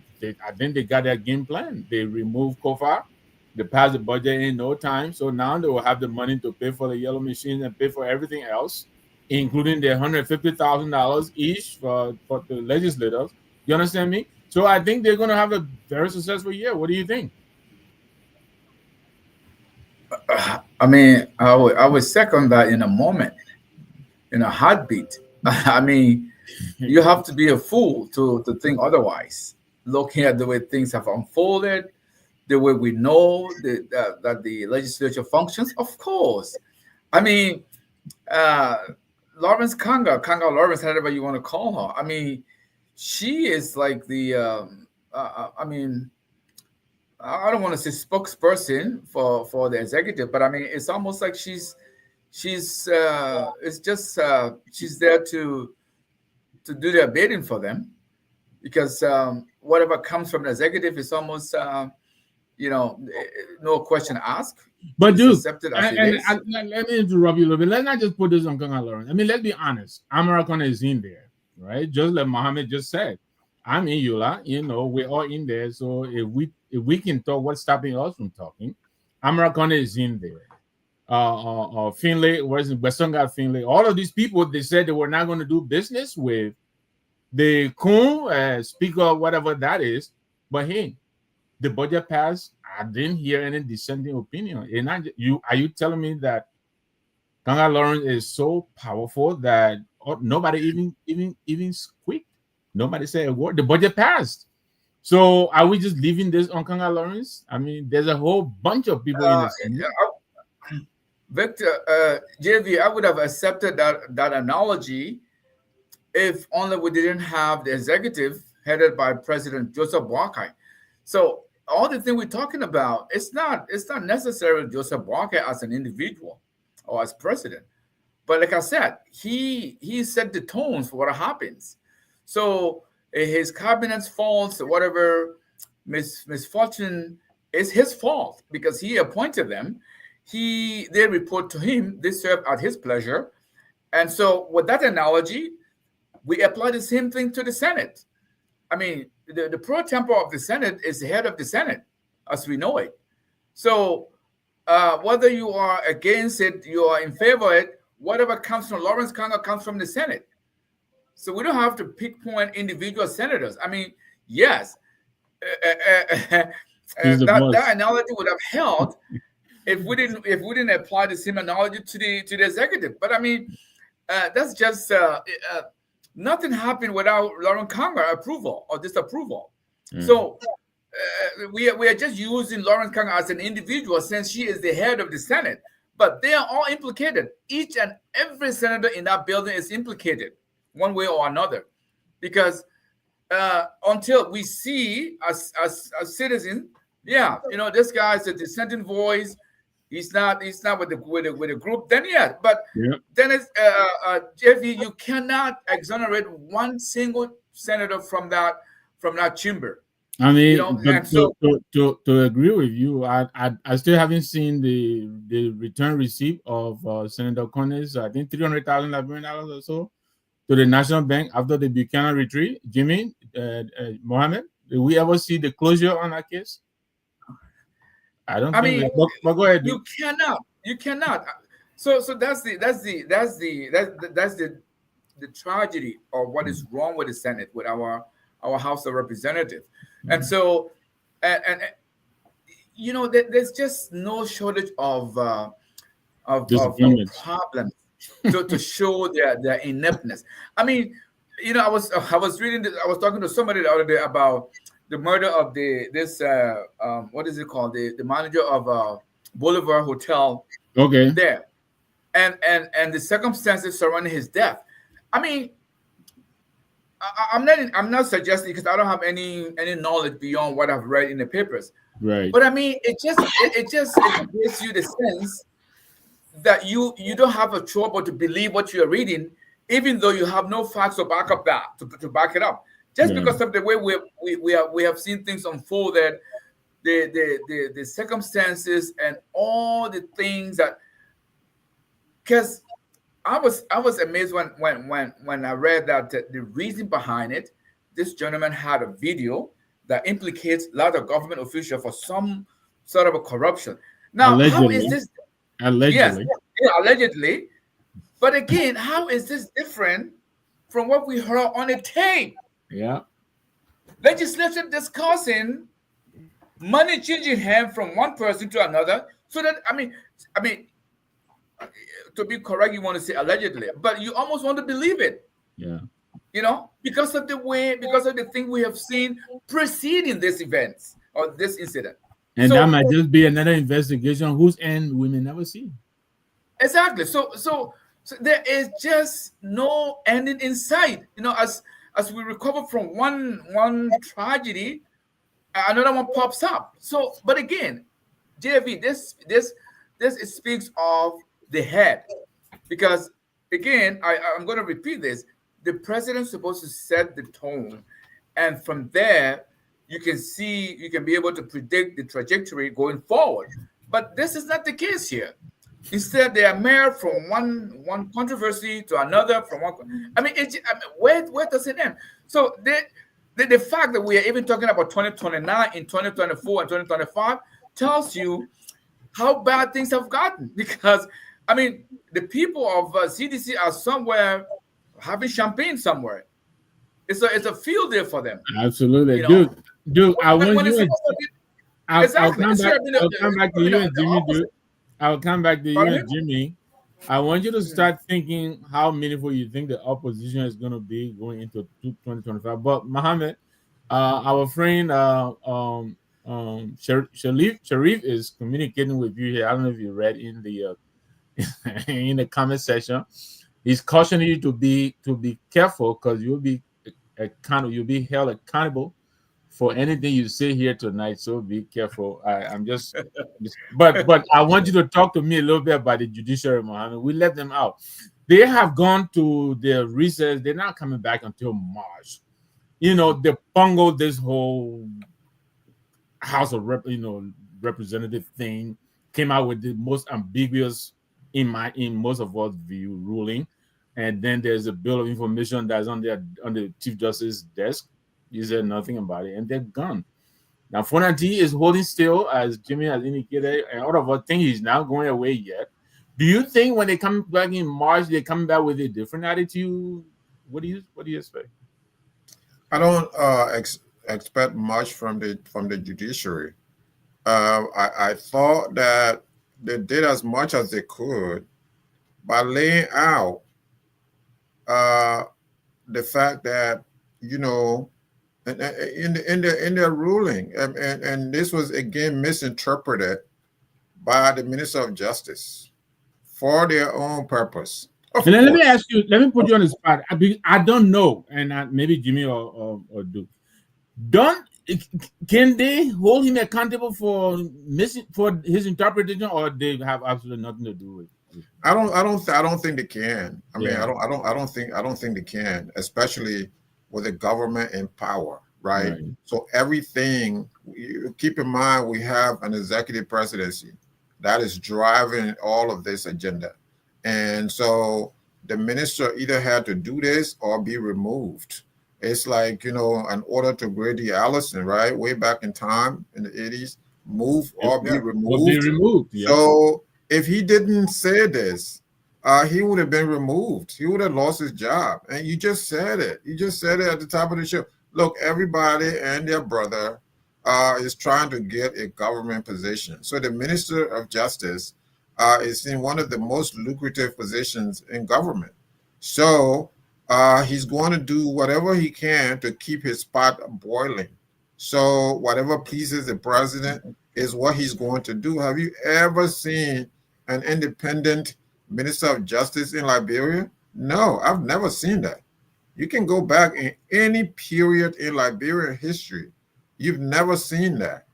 think they got their game plan. They removed Kofa. They passed the budget in no time. So now they will have the money to pay for the yellow machines and pay for everything else, including the $150,000 each for the legislators. You understand me? So I think they're going to have a very successful year. What do you think? I mean, I would second that in a moment. in a heartbeat. I mean, you have to be a fool to think otherwise. Looking at the way things have unfolded, the way we know that the legislature functions, of course. I mean, uh, Lawrence Kanga Lawrence, however you want to call her. I mean, she is like the, I mean, I don't want to say spokesperson for the executive, but I mean, it's almost like it's just she's there to do their bidding for them because whatever comes from the executive is almost no question asked. But It's dude, accepted as it is. let me interrupt you a little bit. Let's not just put this on Kanga Lawrence. I mean, let's be honest. American is in there, right? Just like Mohammed just said. I'm in Yola, we're all in there. So if we can talk, what's stopping us from talking? American is in there. Finlay, Western Guard Finlay, all of these people, they said they were not going to do business with the Kun speaker, whatever that is. But hey, the budget passed. I didn't hear any dissenting opinion. And are you telling me that Kanga Lawrence is so powerful that nobody even squeaked? Nobody said a word. The budget passed. So are we just leaving this on Kanga Lawrence? I mean, there's a whole bunch of people in the Senate. Victor, JV, I would have accepted that analogy if only we didn't have the executive headed by President Joseph Boakai. So all the thing we're talking about, it's not necessarily Joseph Boakai as an individual or as president, but like I said, he set the tones for what happens. So his cabinet's faults, whatever misfortune is his fault because he appointed them. They report to him, they serve at his pleasure. And so with that analogy, we apply the same thing to the Senate. I mean, the pro tempore of the Senate is the head of the Senate, as we know it. So whether you are against it, you are in favor of it, whatever comes from Lawrence Kanga comes from the Senate. So we don't have to pinpoint individual senators. I mean, yes, that analogy would have held if we didn't apply the same analogy to the executive. But I mean, that's just nothing happened without Lawrence Kanga approval or disapproval. So we are just using Lawrence Kanga as an individual since she is the head of the Senate. But they are all implicated. Each and every senator in that building is implicated one way or another, because until we see as citizens, this guy is a dissenting voice. He's not with the group. Then then it's JV. You cannot exonerate one single senator from that chamber. I mean, to agree with you, I still haven't seen the return receipt of Senator Connor's, I think $300,000 or so to the National Bank after the Buchanan retreat. Jimmy, Mohammed, did we ever see the closure on that case? I don't. But go ahead. You cannot. So that's the tragedy of what is wrong with the Senate, with our House of Representatives. And so, and there's just no shortage of problems to show their ineptness. I mean, I was reading this, I was talking to somebody the other day about the murder of this what is it called, the manager of Boulevard Hotel. Okay. There, and the circumstances surrounding his death. I mean, I'm not suggesting, because I don't have any knowledge beyond what I've read in the papers. Right. But I mean, it gives you the sense that you don't have a choice but to believe what you're reading, even though you have no facts to back up that to back it up. Just because of the way we have seen things unfolded, the circumstances and all the things that, because I was amazed when I read that the reason behind it, this gentleman had a video that implicates a lot of government officials for some sort of a corruption. Now, allegedly. How is this? Allegedly. Yes, allegedly. But again, how is this different from what we heard on the tape? Yeah. Legislature discussing money changing hands from one person to another. So that I mean, to be correct, you want to say allegedly, but you almost want to believe it. Yeah. Because of the thing we have seen preceding this event or this incident. And that So might just be another investigation whose end we may never see. exactly. So there is just no ending in sight. As we recover from one tragedy, another one pops up. So, but again, JV, this it speaks of the head, because again, I'm going to repeat this: the president's supposed to set the tone, and from there, you can be able to predict the trajectory going forward. But this is not the case here. Instead, they are married from one controversy to another. Where does it end? So the fact that we are even talking about 2029 in 2024 and 2025 tells you how bad things have gotten. Because the people of CDC are somewhere having champagne somewhere. It's a field day for them. Absolutely, dude. I want you. I'll come back to you and Jimmy, dude. I'll come back to you and Jimmy. I want you to start thinking how meaningful you think the opposition is going to be going into 2025. But Mohammed, our friend Sharif is communicating with you here. I don't know if you read in the in the comment section. He's cautioning you to be careful, because you'll be held accountable for anything you say here tonight. So be careful. But I want you to talk to me a little bit about the judiciary, Mohammed. We let them out. They have gone to their recess. They're not coming back until March. They bungled this whole House of Representative thing. Came out with the most ambiguous, in most of us view, ruling. And then there's a bill of information that's on the Chief Justice's desk. He said nothing about it, and they're gone. Now, Fonati is holding still, as Jimmy has indicated, and all of us think he's not going away yet. Do you think when they come back in March, they're coming back with a different attitude? What do you expect? I don't expect much from the judiciary. I thought that they did as much as they could by laying out the fact that in their ruling, and this was again misinterpreted by the Minister of Justice for their own purpose. Let me ask you. Let me put you on the spot. I don't know, and maybe Jimmy or Duke. Can they hold him accountable for his interpretation, or they have absolutely nothing to do with it? I don't think they can. I don't think they can, especially with the government in power, right? So everything, keep in mind, we have an executive presidency that is driving all of this agenda. And so the minister either had to do this or be removed. It's like, an order to Grady Allison, right? Way back in time in the 80s, move or be removed. Yeah. So if he didn't say this, he would have been removed. He would have lost his job. And you just said it. You just said it at the top of the show. Look, everybody and their brother is trying to get a government position. So the Minister of Justice is in one of the most lucrative positions in government. So he's going to do whatever he can to keep his pot boiling. So whatever pleases the president is what he's going to do. Have you ever seen an independent Minister of Justice in Liberia? No, I've never seen that. You can go back in any period in Liberian history. You've never seen that.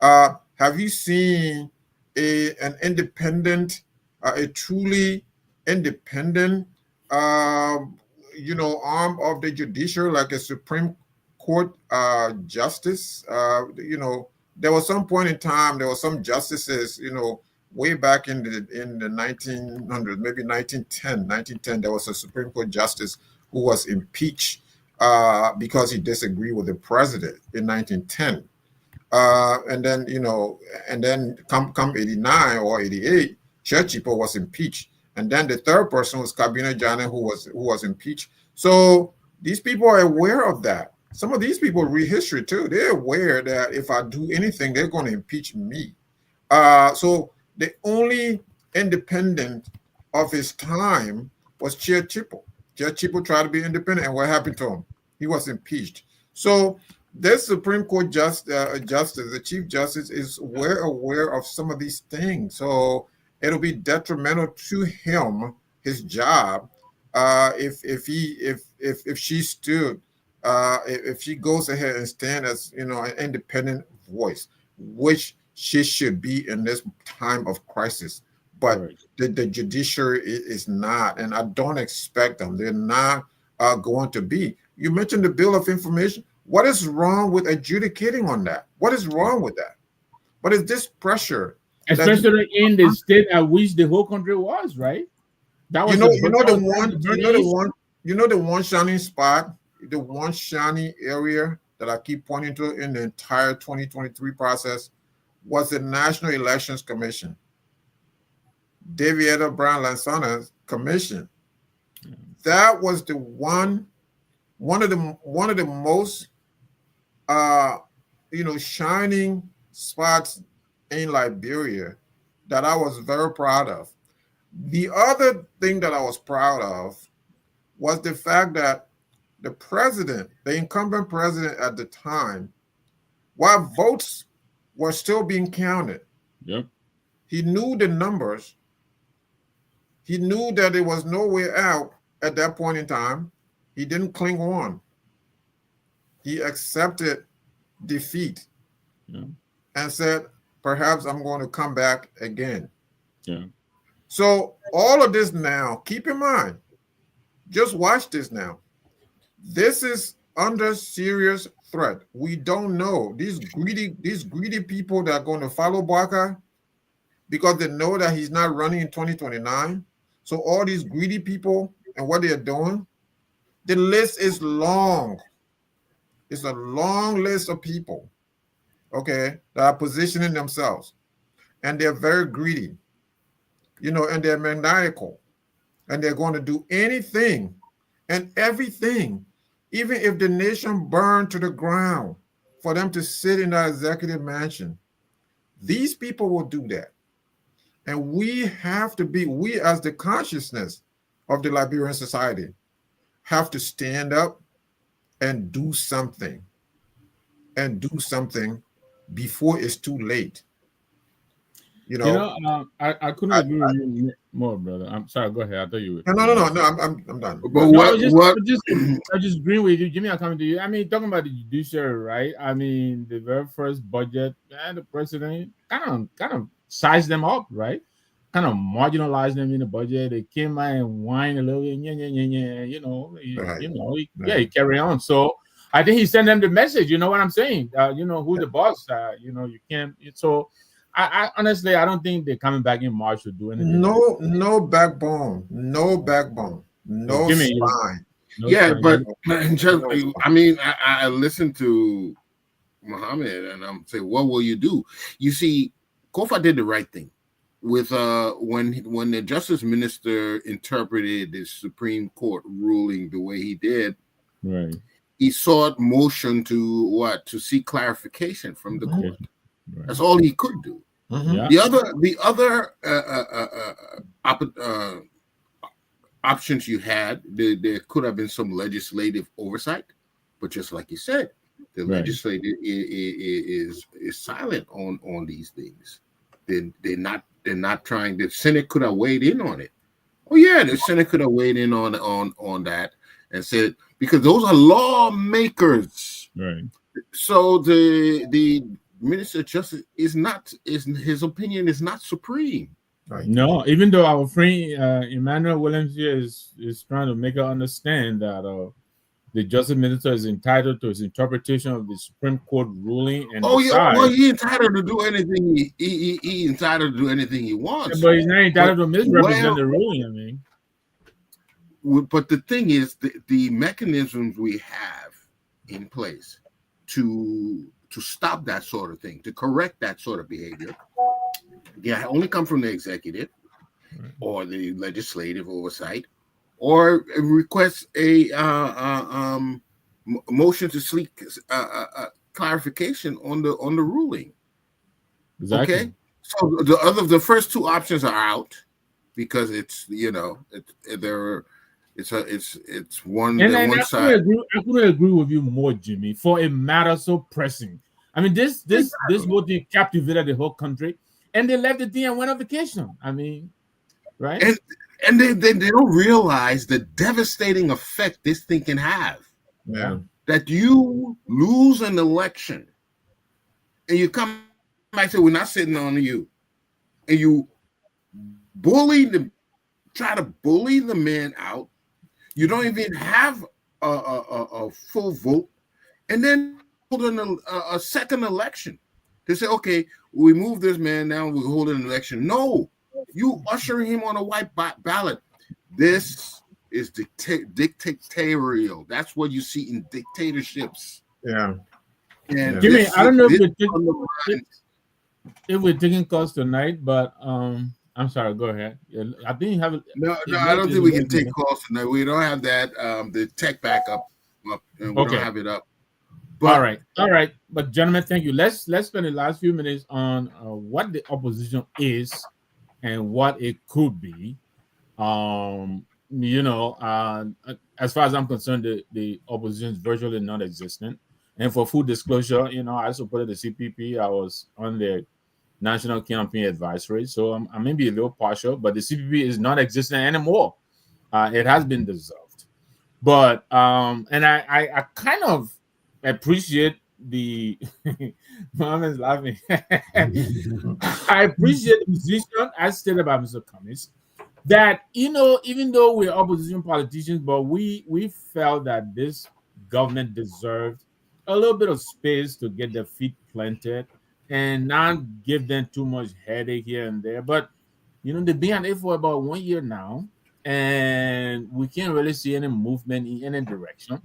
Have you seen an independent, a truly independent, arm of the judiciary, like a Supreme Court justice? There was some point in time, there were some justices, way back in the 1900s, maybe 1910, there was a Supreme Court justice who was impeached because he disagreed with the president in 1910. And then come 89 or 88, Churchill was impeached. And then the third person was Kabina Jana, who was impeached. So these people are aware of that. Some of these people read history too. They're aware that if I do anything, they're going to impeach me. So the only independent of his time was Chair Chipo. Chair Chipo tried to be independent, and what happened to him? He was impeached. So this Supreme Court justice, the Chief Justice, is well aware of some of these things. So it'll be detrimental to him, his job, if she goes ahead and stand as an independent voice, which she should be in this time of crisis. But Right. the judiciary is not, and I don't expect them. They're not going to be. You mentioned the Bill of Information. What is wrong with adjudicating on that? What is wrong with that? What is this pressure? Especially in the state at which the whole country was, right? That was the one shining spot, the one shiny area that I keep pointing to in the entire 2023 process was the National Elections Commission. David Brown Lansana's commission. That was the one of the most shining spots in Liberia that I was very proud of. The other thing that I was proud of was the fact that the incumbent president at the time, while votes were still being counted, Yep. he knew the numbers. He knew that there was no way out at that point in time. He didn't cling on. He accepted defeat, Yeah. and said, perhaps I'm going to come back again. Yeah. So all of this now, keep in mind, just watch this now. This is under serious threat. We don't know. These greedy people that are going to follow Baka because they know that he's not running in 2029. So all these greedy people and what they're doing, the list is long. It's a long list of people, okay, that are positioning themselves. And they're very greedy, and they're maniacal. And they're going to do anything and everything, even if the nation burned to the ground, for them to sit in the executive mansion. These people will do that. And we as the consciousness of the Liberian society, have to stand up and do something. And do something before it's too late. I couldn't agree with you more, brother. I'm sorry. Go ahead. I thought you were. No. I'm done. But No, what? I just agree with you, Jimmy. I'm coming to you. I mean, talking about the judiciary, right? I mean, the very first budget, and the president kind of sized them up, right? Kind of marginalized them in the budget. They came out and whined a little bit, he carry on. So I think he sent them the message. You know what I'm saying? Who the boss. You can't. So I honestly, I don't think they're coming back in March to do anything. No backbone, no spine. But I mean, I listened to Muhammad, and I'm saying, what will you do? You see, Kofa did the right thing with when the justice minister interpreted the Supreme Court ruling the way he did. Right. He sought motion to seek clarification from the court. Right. That's all he could do. Mm-hmm. Yeah. The other options you had, there could have been some legislative oversight, but just like you said, the legislature is silent on these things. They're not trying. The Senate could have weighed in on it. Oh yeah, the Senate could have weighed in on that and said, because those are lawmakers. Right. So the Minister of Justice his opinion is not supreme. Right. No, even though our friend Emmanuel Williams here is trying to make her understand that the justice minister is entitled to his interpretation of the Supreme Court ruling and he's entitled to do anything he entitled to do anything he wants. But he's not entitled to misrepresent the ruling. I mean, but the thing is, the mechanisms we have in place to stop that sort of thing, to correct that sort of behavior, only come from the executive or the legislative oversight, or request a motion to seek clarification on the ruling. exactly. Okay, so the first two options are out. because it's it's one And, the and one I side. couldn't agree with you more, Jimmy, for a matter so pressing. I mean, this whole thing captivated the whole country, and they left the thing and went on vacation. I mean, right? And they don't realize the devastating effect this thing can have. Yeah. That you lose an election and you come back and say, we're not sitting on you. And you try to bully the man out. You don't even have a full vote. And then hold a second election. They say, okay, we move this man now, we hold an election. No, you usher him on a white ballot. This is dictatorial. That's what you see in dictatorships. Yeah. And Jimmy, I don't know if we're taking calls tonight, but I'm sorry. Go ahead. I think you have it. No, I don't think we can take calls tonight. We don't have that. The tech backup up, and we don't have it up. But, all right. But gentlemen, thank you. Let's spend the last few minutes on what the opposition is and what it could be. As far as I'm concerned, the opposition is virtually non-existent. And for full disclosure, I supported the CPP. I was on the National Campaign Advisory, so I may be a little partial, but the CPP is non-existent anymore. It has been dissolved. But and I kind of appreciate the Mohammed is laughing. I appreciate the position as stated by Mr. Cummings that even though we're opposition politicians, but we felt that this government deserved a little bit of space to get their feet planted and not give them too much headache here and there. But they've been at it for about 1 year now, and we can't really see any movement in any direction.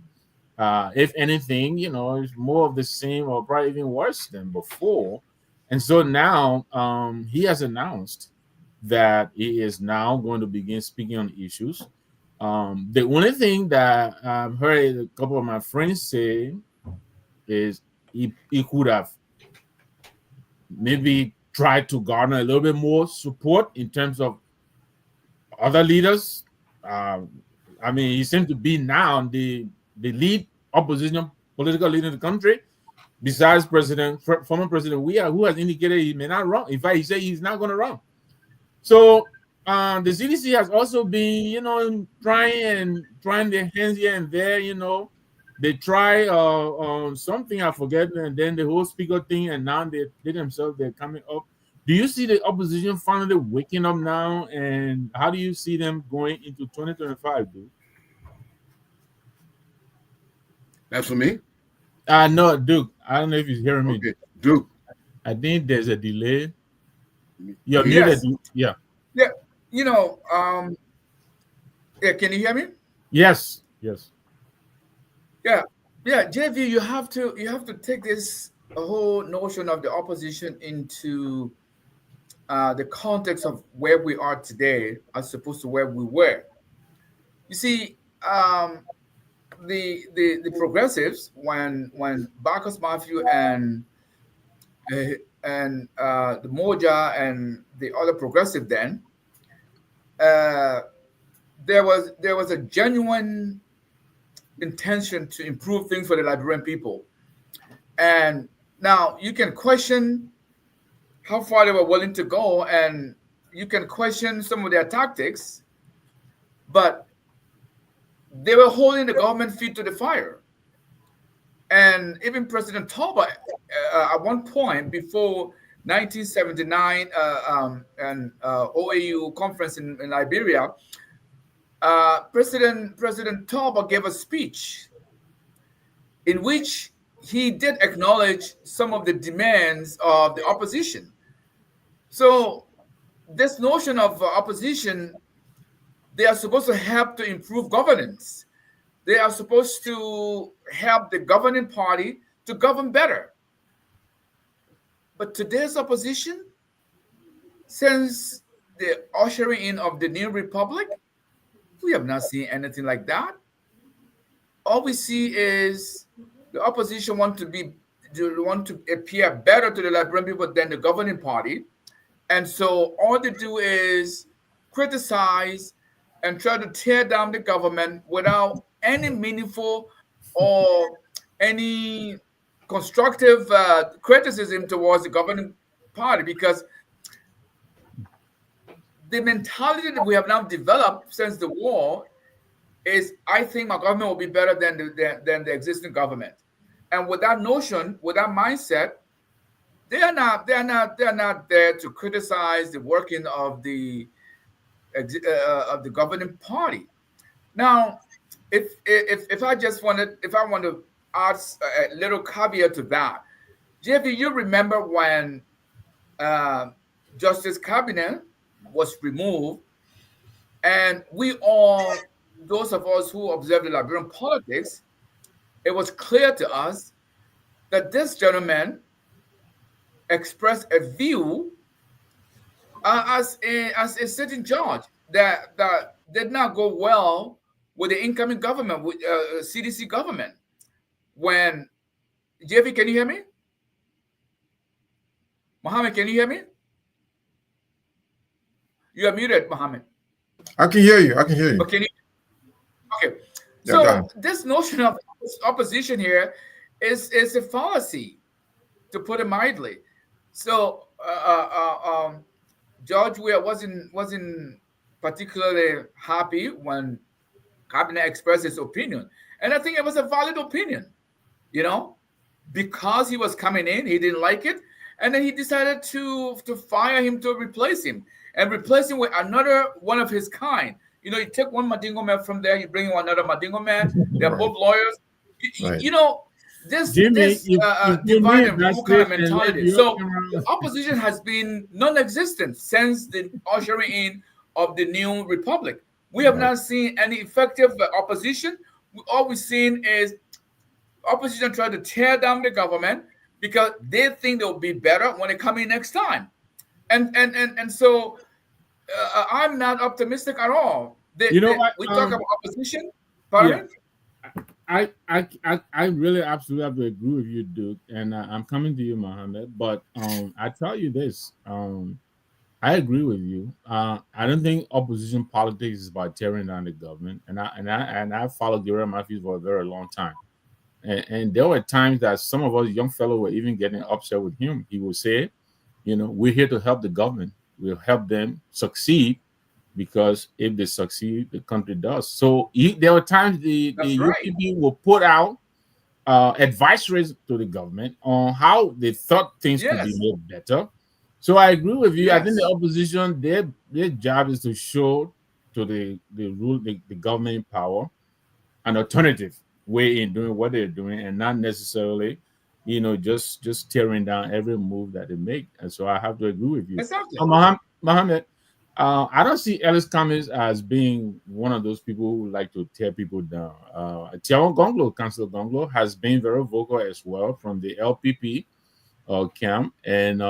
If anything, it's more of the same or probably even worse than before. And so now he has announced that he is now going to begin speaking on issues. The only thing that I've heard a couple of my friends say is he could have maybe tried to garner a little bit more support in terms of other leaders. I mean, he seems to be now the lead opposition political leader in the country, besides former President Weah, who has indicated he may not run. In fact, he said he's not going to run. So the CDC has also been, trying their hands here and there. They try something, I forget, and then the whole speaker thing, and now they themselves, they're coming up. Do you see the opposition finally waking up now, and how do you see them going into 2025, dude? That's for me? No, Duke. I don't know if you're hearing me. Okay, Duke. I think there's a delay. Yes. Yeah. Yeah. Can you hear me? Yes. Yeah. JV, you have to take this whole notion of the opposition into the context of where we are today as opposed to where we were. You see, the progressives, when Marcus Matthew and the Moja and the other progressive then, there was a genuine intention to improve things for the Liberian people. And now you can question how far they were willing to go, and you can question some of their tactics, but they were holding the government feet to the fire. And even President Talbot, at one point before 1979 and OAU conference in Liberia, President Talbot gave a speech in which he did acknowledge some of the demands of the opposition. So this notion of opposition, they are supposed to help to improve governance. They are supposed to help the governing party to govern better. But today's opposition, since the ushering in of the new republic, we have not seen anything like that. All we see is the opposition want to appear better to the Liberian people than the governing party. And so all they do is criticize and try to tear down the government without any meaningful or any constructive criticism towards the governing party, because the mentality that we have now developed since the war is, I think my government will be better than the existing government. And with that notion, with that mindset, they are not there to criticize the working of the governing party. Now, if I want to add a little caveat to that, JV, you remember when Justice Cabinet was removed, and we all, those of us who observe the Liberian politics, it was clear to us that this gentleman expressed a view as a sitting judge that did not go well with the incoming government, with CDC government. When JV, can you hear me? Mohammed, can you hear me? You are muted, Mohammed. I can hear you. I can hear you. Okay. Okay. Yeah, So this notion of opposition here is a fallacy, to put it mildly. So George Weah wasn't particularly happy when Cabinet expressed his opinion, and I think it was a valid opinion. Because he was coming in, he didn't like it, and then he decided to fire him, to replace him, and replace him with another one of his kind. You take one Madingo man from there, you bring in another Madingo man. They're both lawyers. Right. This Jimmy, divide and rule kind of mentality. So the opposition has been non-existent since the ushering in of the new republic. We have not seen any effective opposition. All we've seen is opposition trying to tear down the government because they think they'll be better when they come in next time. And so I'm not optimistic at all. We talk about opposition. Pardon me? I really absolutely have to agree with you, Duke, and I'm coming to you, Mohammed. But I tell you this, I agree with you. I don't think opposition politics is about tearing down the government, and I followed Gary Matthews for a very long time, and there were times that some of us young fellows were even getting upset with him. He would say, we're here to help the government. We'll help them succeed, because if they succeed, the country does. So there were times the UPB will put out advisories to the government on how they thought things could be made better. So I agree with you. I think the opposition, their job is to show to the government in power an alternative way in doing what they're doing, and not necessarily, just tearing down every move that they make. And so I have to agree with you. Exactly. Mohammed, I don't see Ellis Cummings as being one of those people who like to tear people down. Tiawan Gonglo, Councillor Gonglo, has been very vocal as well from the LPP camp, and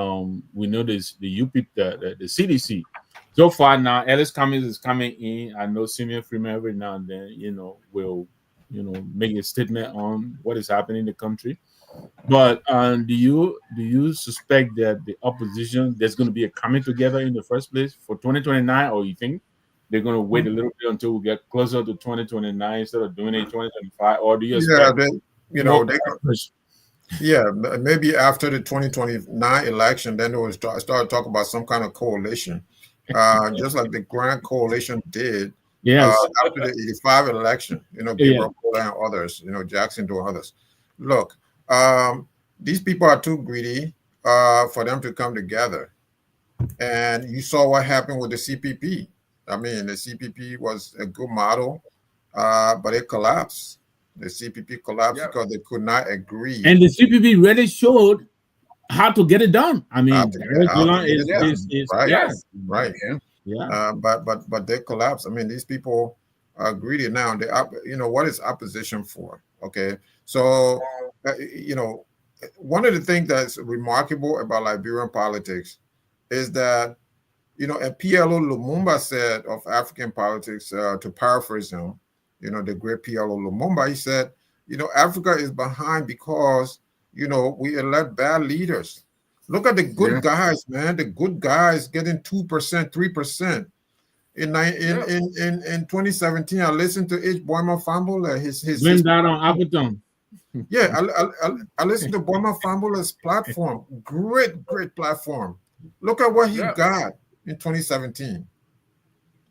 we know this the UP, the CDC. So far now, Ellis Cummings is coming in. I know Simeon Freeman every now and then, will make a statement on what is happening in the country. But do you suspect that the opposition, there's going to be a coming together in the first place for 2029, or you think they're going to wait a little bit until we get closer to 2029 instead of doing it in 2025? Or do you expect maybe after the 2029 election, then they will start talking about some kind of coalition, just like the Grand Coalition did. After the 85 election, Gabriel Kola and others, Jackson Doe and others. Look, these people are too greedy for them to come together. And you saw what happened with the CPP. I mean, the CPP was a good model, but it collapsed. The CPP collapsed because they could not agree. And the CPP really showed how to get it done. I mean, right. Yeah. But they collapsed. I mean, these people are greedy now. They, what is opposition for? Okay, so one of the things that's remarkable about Liberian politics is that and PLO Lumumba said of African politics, to paraphrase him, the great PLO Lumumba, he said, Africa is behind because we elect bad leaders. Look at the good guys, man. The good guys getting 2%, 3%. in 2017, I listened to H. Boyma Fambula, his Blame that on Appleton. yeah, I listened to Boyma Fambula's platform. Great platform. Look at what he got in 2017.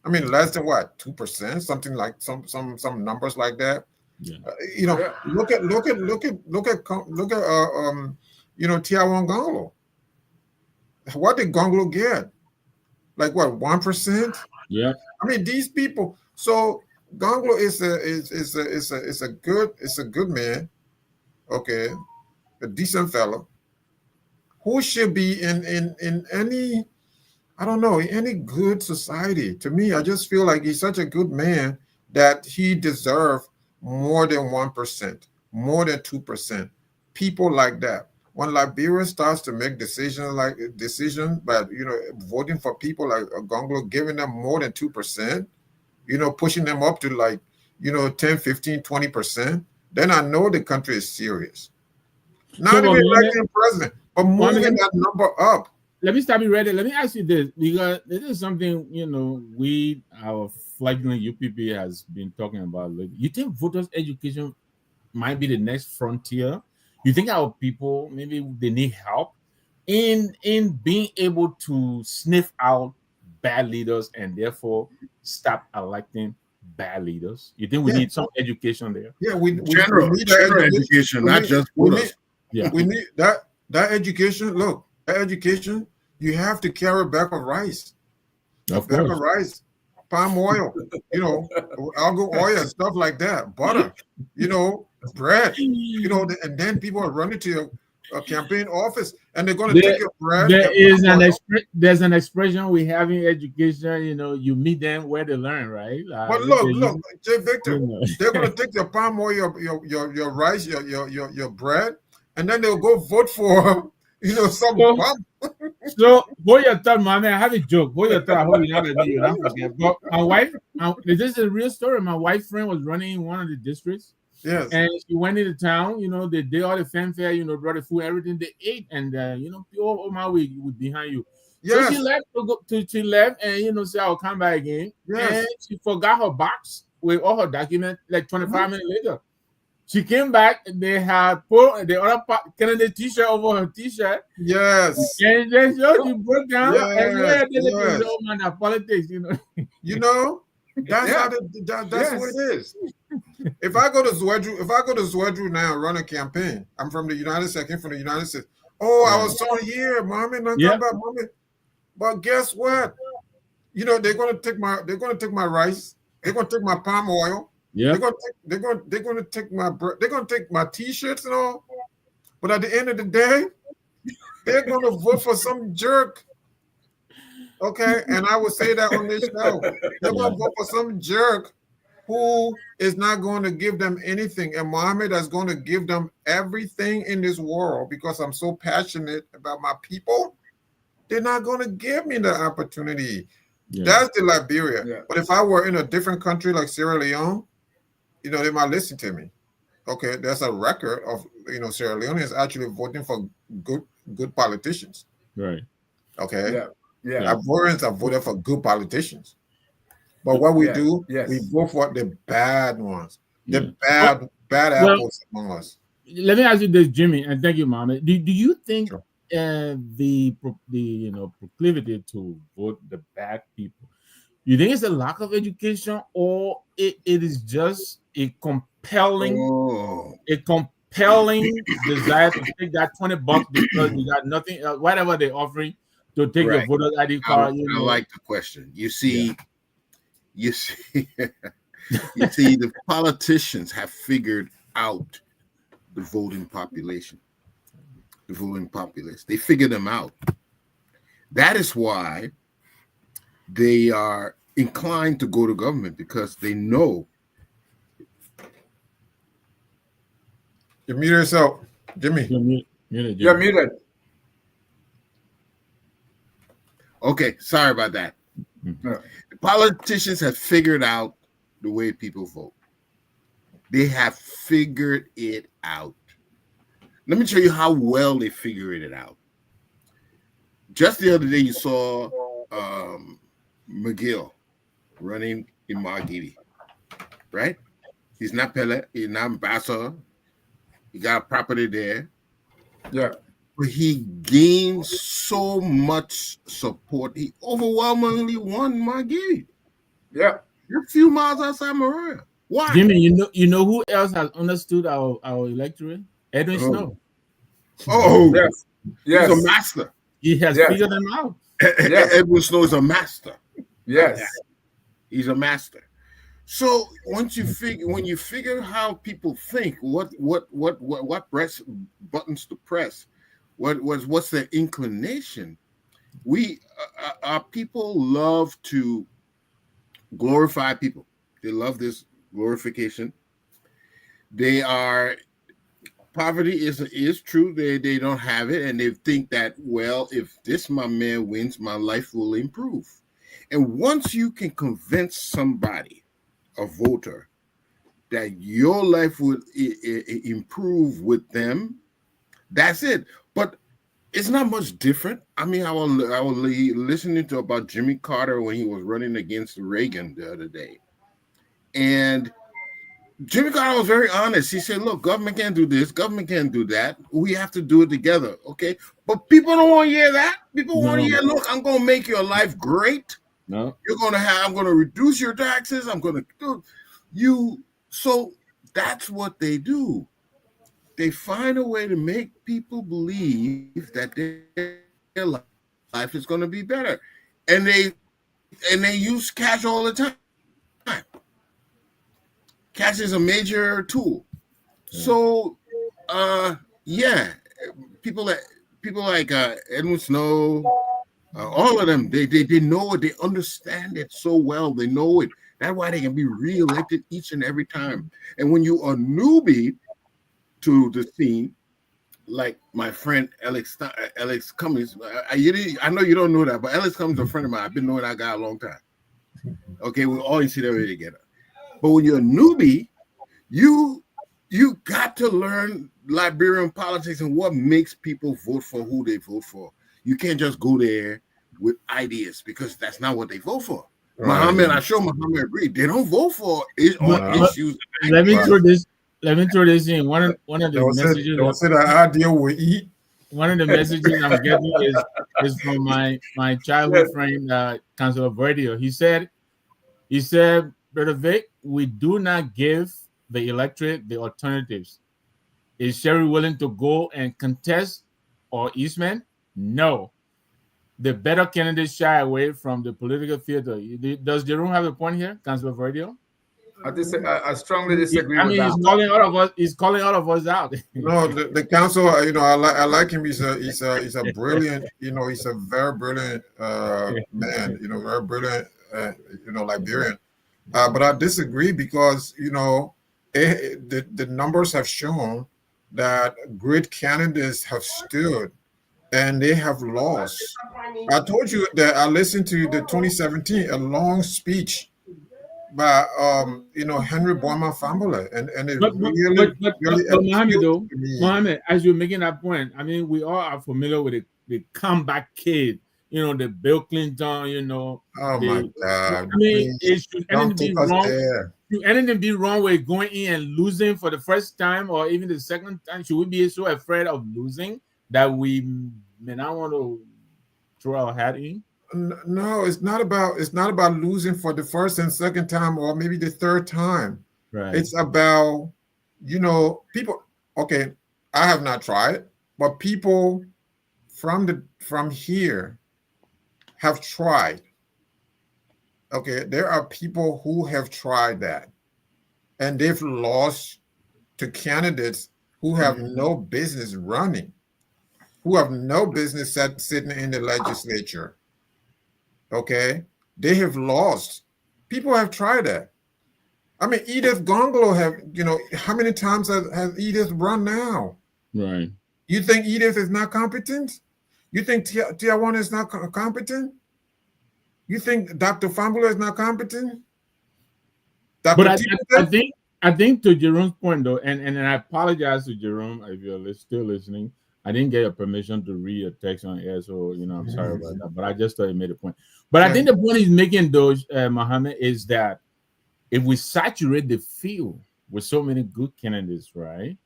I mean, less than what, 2%, something like some numbers like that. Yeah. Look at Tiawan Gonglo. What did Gonglo get? Like what, 1%? Yeah. I mean, these people. So Gonglo is a good man. Okay, a decent fellow who should be in any, I don't know, any good society. To me, I just feel like he's such a good man that he deserves more than 1%, more than 2%. People like that. When Liberia starts to make decisions but voting for people like Gonglo, giving them more than 2%, pushing them up to like 10, 15, 20%, then I know the country is serious. Not even electing president, but moving that number up. Let me stop you right there. Let me ask you this, because this is something our fledgling UPP has been talking about. You think voters' education might be the next frontier? You think our people, maybe they need help in being able to sniff out bad leaders and therefore stop electing bad leaders? You think we need some education there? Yeah, we general need education, not just voters. We need that education. Look, that education, you have to carry a bag of rice. Of bag course. of rice, palm oil, algal oil and stuff like that, butter, bread, and then people are running to your campaign office and they're going to take your bread. There's an expression we have in education, you meet them where they learn, right? But look, J. Victor, they're going to take your palm oil, your rice, your bread, and then they'll go vote for some bum. So, boy, your thought, man, I have a joke. Boy, your thought, I hope you have it. You don't forget. But my wife, this is a real story. My wife's friend was running in one of the districts. Yes. And she went into town, they did all the fanfare, brought the food, everything they ate, and all my way was behind you. Yes. So she left and said I'll come back again. Yes. And she forgot her box with all her documents like 25 minutes later. She came back, they had put the other Kennedy t-shirt over her t-shirt. Yes. And then she broke down. Yes. And the old man of politics, That's what it is. If I go to Zwedru now and run a campaign, I'm from the United States, I came from the United States. Oh, I was on here, mommy, not come back, mommy. But guess what? They're gonna take my rice, they're gonna take my palm oil. Yeah, they're going to take my bread. They're going to take my t-shirts and all. But at the end of the day, they're going to vote for some jerk. Okay, and I will say that on this show. They're going to vote for some jerk who is not going to give them anything, and Mohammed is going to give them everything in this world because I'm so passionate about my people. They're not going to give me the opportunity. Yeah. That's the Liberia. Yeah. But if I were in a different country like Sierra Leone, they might listen to me. Okay, there's a record of Sierra Leone is actually voting for good politicians. Right. Okay. Yeah. Ivorians are voting for good politicians. But what we do, we vote for the bad ones, the bad apples among us. Let me ask you this, Jimmy, and thank you, Mohammed. Do you think the proclivity to vote the bad people, you think it's a lack of education, or it is just a compelling desire to take that $20 because you got nothing, whatever they're offering to take your voter ID card? I like the question. You see, the politicians have figured out the voting population. The voting populace. They figured them out. That is why they are inclined to go to government, because they know. You mute yourself, Jimmy. You're muted. Okay, sorry about that. Mm-hmm. The politicians have figured out the way people vote. They have figured it out. Let me show you how well they figured it out. Just the other day, you saw McGill running in Margidi, right? He's not Pele, he's not ambassador. He got a property there. Yeah. But he gained so much support. He overwhelmingly won Margidi. Yeah. A few miles outside Maria. Why? Jimmy, you know who else has understood our electorate? Edwin Oh. Snow. Oh, Yes. he's a Yes. master. He has Yes. figured them out. Yes. Edward Snow is a master. Yes. He's a master. So when you figure how people think, what press buttons to press, what's their inclination, our people love to glorify people. They love this glorification. Poverty is true. They don't have it, and they think that, well, if this my man wins, my life will improve. And once you can convince somebody, a voter, that your life would improve with them, that's it. But it's not much different. I mean, I was listening to about Jimmy Carter when he was running against Reagan the other day, and Jimmy Carter was very honest. He said, look, government can't do this, government can't do that. We have to do it together, okay? But people don't want to hear that. People want to hear, look, I'm going to make your life great. No. I'm going to reduce your taxes. I'm going to do you. So that's what they do. They find a way to make people believe that their life is going to be better. And they use cash all the time. Cash is a major tool. So, people like Edwin Snow, all of them, they know it, they understand it so well, they know it. That's why they can be reelected each and every time. And when you're a newbie to the scene, like my friend Alex Cummings, I know you don't know that, but Alex Cummings is a friend of mine. I've been knowing that guy a long time. Okay, we always sit there together. But when you're a newbie, you got to learn Liberian politics and what makes people vote for who they vote for. You can't just go there with ideas because that's not what they vote for. Right. Muhammad agreed. They don't vote for issues. Let me throw this in. One of the messages. Don't say the idea we eat. One of the messages I'm getting is from my childhood friend, Councilor Verdio. He said, Brother Vic, we do not give the electorate the alternatives. Is Sherry willing to go and contest or Eastman? No. The better candidates shy away from the political theater. Does Jerome have a point here, Councilor Verdio? I strongly disagree. He's calling all of us out. No, the council. I like him. He's a brilliant. He's a very brilliant man. Very brilliant. Liberian. But I disagree because the numbers have shown that great candidates have stood and they have lost. I told you that I listened to the 2017 a long speech by Henry Boyman Fambola, and it but Mohammed, as you're making that point, I mean, we all are familiar with the comeback kid. The Bill Clinton, Oh my God! I mean, should anything be wrong with going in and losing for the first time or even the second time? Should we be so afraid of losing that we may not want to throw our hat in? No, it's not about losing for the first and second time or maybe the third time. Right. It's about people. Okay, I have not tried, but people from here have tried. Okay, there are people who have tried that, and they've lost to candidates who have no business running, who have no business sitting in the legislature. Okay, they have lost. People have tried that. I mean, Edith Gongolo how many times has Edith run now? Right. You think Edith is not competent? You think Tiawana is not competent? You think Dr. Fambola is not competent? But I think to Jerome's point though, and I apologize to Jerome if you're still listening. I didn't get your permission to read a text on air, so I'm sorry about that. But I just thought it made a point. But I Yeah. think the point he's making, though, Mohammed, is that if we saturate the field with so many good candidates, right?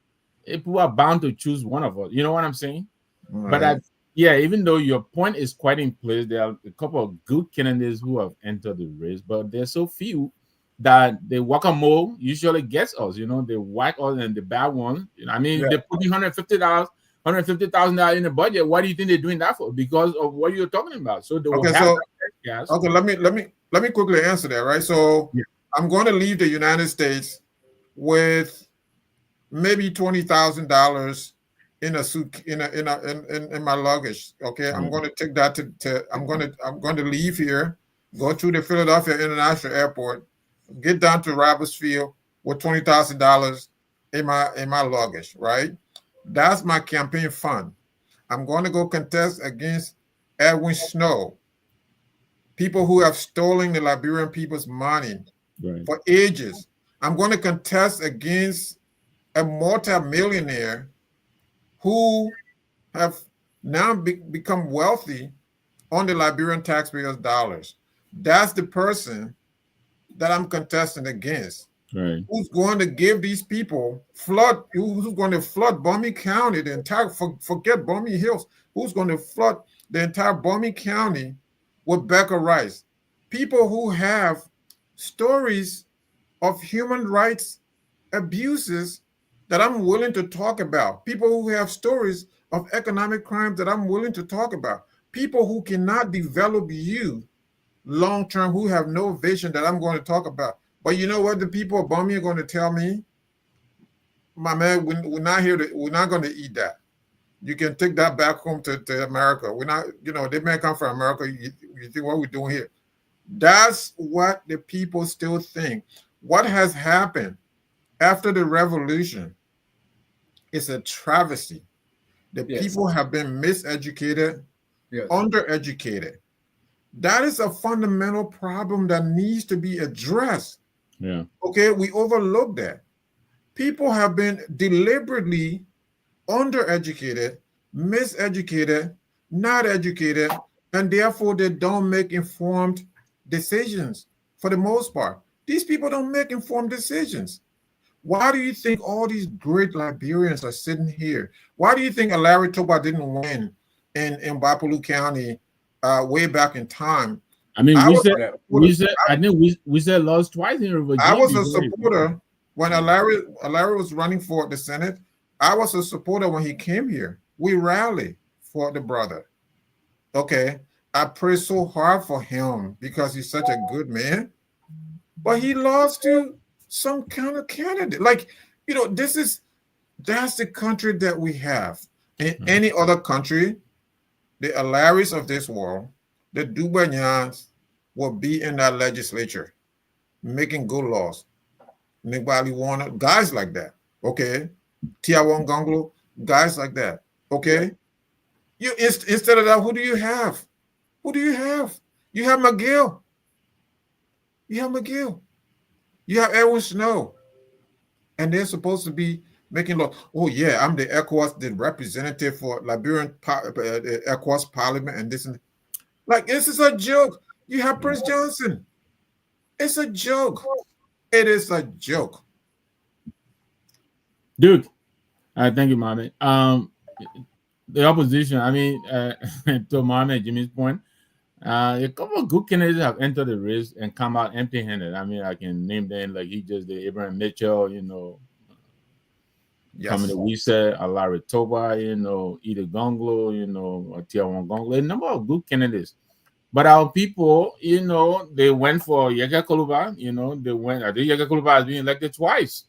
People are bound to choose one of us. You know what I'm saying? But Right. yeah, even though your point is quite in place, there are a couple of good candidates who have entered the race, but there's so few that the whack-a-mole usually gets us. You know, they whack us and the bad one. You know, I mean, Yeah. they put in $150,000 in the budget. What do you think they're doing that for? Because of what you're talking about. So they will Okay. have So that gas. okay, let me quickly answer that. Right. So Yeah. I'm going to leave the United States with maybe $20,000 in a suit in my luggage. Okay, I'm Right. going to take that to I'm going to leave here, go to the Philadelphia International Airport, get down to Roberts Field with $20,000 in my luggage. Right, that's my campaign fund. I'm going to go contest against Edwin Snow, people who have stolen the Liberian people's money Right. for ages. I'm going to contest against a multi-millionaire who have now become wealthy on the Liberian taxpayers' dollars. That's the person that I'm contesting against. Right. Who's going to give these people flood? Who's going to flood Bummy County, the entire forget Bummy Hills? Who's going to flood the entire Bummy County with Becca Rice? People who have stories of human rights abuses that I'm willing to talk about. People who have stories of economic crimes that I'm willing to talk about. People who cannot develop you long term, who have no vision that I'm going to talk about. But you know what? The people above me are going to tell me, my man, we're not here to, we're not going to eat that. You can take that back home to America. We're not, they may come from America. You think what we're doing here? That's what the people still think. What has happened after the revolution is a travesty. The Yes. people have been miseducated, Yes. undereducated. That is a fundamental problem that needs to be addressed. Yeah. Okay, we overlook that. People have been deliberately undereducated, miseducated, not educated, and therefore they don't make informed decisions for the most part. These people don't make informed decisions. Why do you think all these great Liberians are sitting here? Why do you think Larry Toba didn't win in Bapolu County way back in time? I mean, I we was said a we supporter. said I think we said lost twice in I Virginia was a before he- supporter when Larry was running for the Senate. I was a supporter when he came here. We rallied for the brother. Okay. I prayed so hard for him because he's such a good man. But he lost to some kind of candidate. Like, that's the country that we have. In any other country, the Alaris of this world, the Dubanyans will be in that legislature making good laws. Nobody want guys like that. Okay. Tiawan Gonglo, guys like that. Okay. You instead of that, who do you have? Who do you have? You have McGill. You have McGill. You have Edwin Snow. And they're supposed to be making law. Oh, yeah, I'm the ECOWAS, the representative for Liberian ECOWAS Parliament and this and that. Like, this is a joke. You have Prince Johnson. It's a joke. It is a joke. Duke. Thank you, Mohammed. The opposition, I mean, to Mohammed Jimmy's point, a couple of good candidates have entered the race and come out empty-handed. I mean, I can name them like he just did, Abraham Mitchell, Yes. Kamina Wisa, Alari Toba, Ida Gonglo, Tiawan Gonglo, a number of good candidates. But our people, they went for Yaga Koluba, I think Yaga Koluba has been elected twice,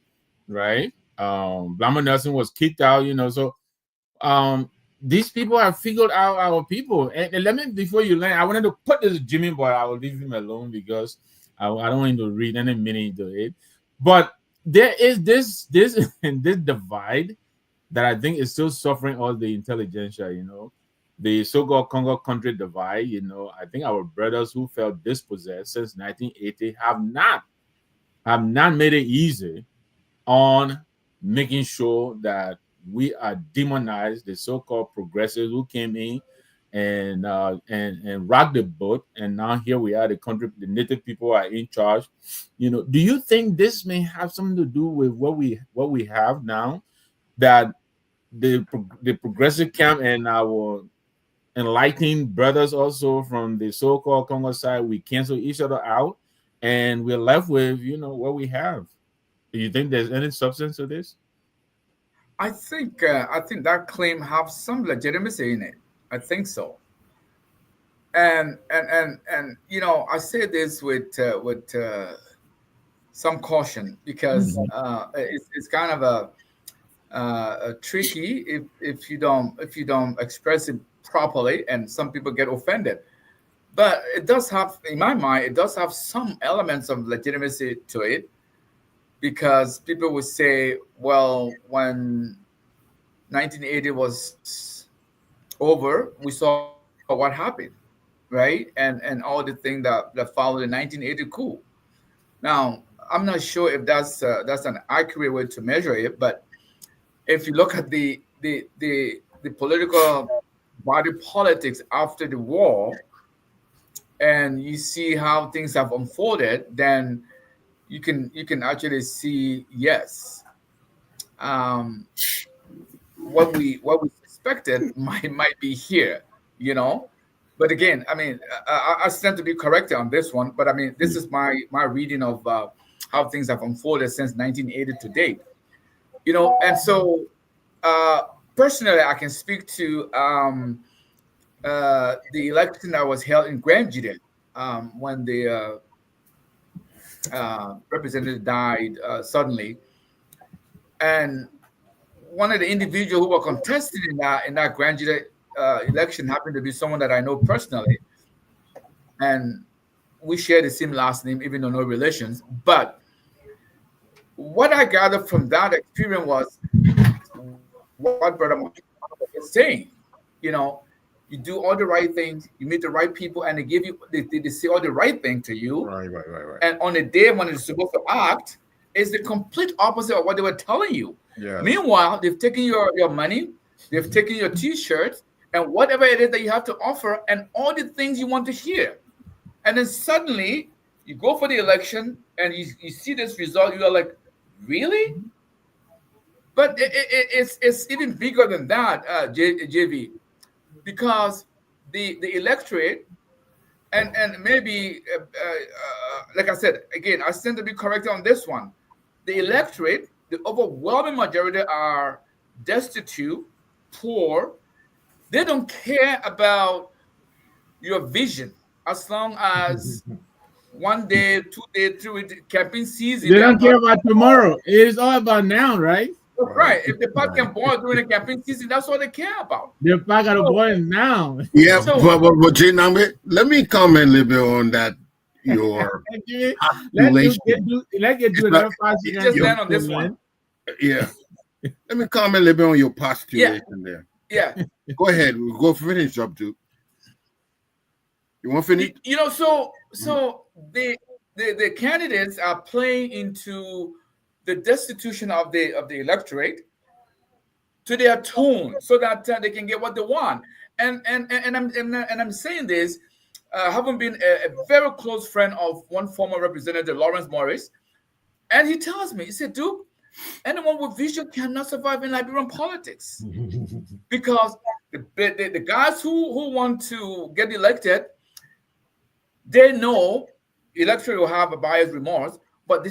right? Blama Nelson was kicked out, so these people have figured out our people. And let me, before you land, I wanted to put this Jimmy, but I will leave him alone because I don't want him to read any meaning into it. But there is this this divide that I think is still suffering all the intelligentsia, the so-called Congo country divide. I think our brothers who felt dispossessed since 1980 have not made it easy on making sure that we are demonized, the so-called progressives who came in and rock the boat. And now here we are, the country, the native people are in charge. Do you think this may have something to do with what we have now, that the progressive camp and our enlightened brothers also from the so-called Congo side, we cancel each other out, and we're left with what we have? Do you think there's any substance to this? I think that claim has some legitimacy in it. I think so. And I say this with some caution, because it's kind of tricky if you don't express it properly, and some people get offended. But it does have, in my mind, it does have some elements of legitimacy to it, because people would say, well, when 1980 was over, we saw what happened, right? And all the things that followed the 1980 coup. Now, I'm not sure if that's an accurate way to measure it, but if you look at the political body politics after the war, and you see how things have unfolded, then you can actually see, yes, what we suspected might be here, But again, I mean, I stand to be corrected on this one, but I mean, this is my reading of how things have unfolded since 1980 to date, And so, personally, I can speak to the election that was held in Grand Jude, when the representative died suddenly, and one of the individuals who were contesting in that Grand Jude election happened to be someone that I know personally, and we share the same last name, even though no relations. But what I gathered from that experience was what Brother Muhammad is saying. You do all the right things, you meet the right people, and they say all the right thing to you. Right. And on the day when it's supposed to act, it's the complete opposite of what they were telling you. Yeah. Meanwhile, they've taken your money, they've taken your T-shirts, and whatever it is that you have to offer, and all the things you want to hear. And then suddenly, you go for the election, and you see this result, you are like, really? But it's even bigger than that, JV, because the electorate, and maybe, like I said, again, I stand to be corrected on this one. The electorate, the overwhelming majority are destitute, poor. They don't care about your vision as long as 1 day, 2 days, 3 weeks, campaign season. They don't care about tomorrow. It is all about now, right? Right. If the party can boil during the campaign season, that's what they care about. The party got to boil now. Yeah, but Jay, now, let me comment a little bit on that. Your let's get to another part. Just land on this one. Yeah. Let me comment a little bit on your postulation there. Yeah. Go ahead. We'll go finish up, dude. You want to finish? So the candidates are playing into the destitution of the electorate to their tone, so that they can get what they want. And I'm saying this, having been a very close friend of one former representative, Lawrence Morris, and he tells me, he said, Duke, anyone with vision cannot survive in Liberian politics, because the guys who want to get elected, they know electorate will have a bias remorse, but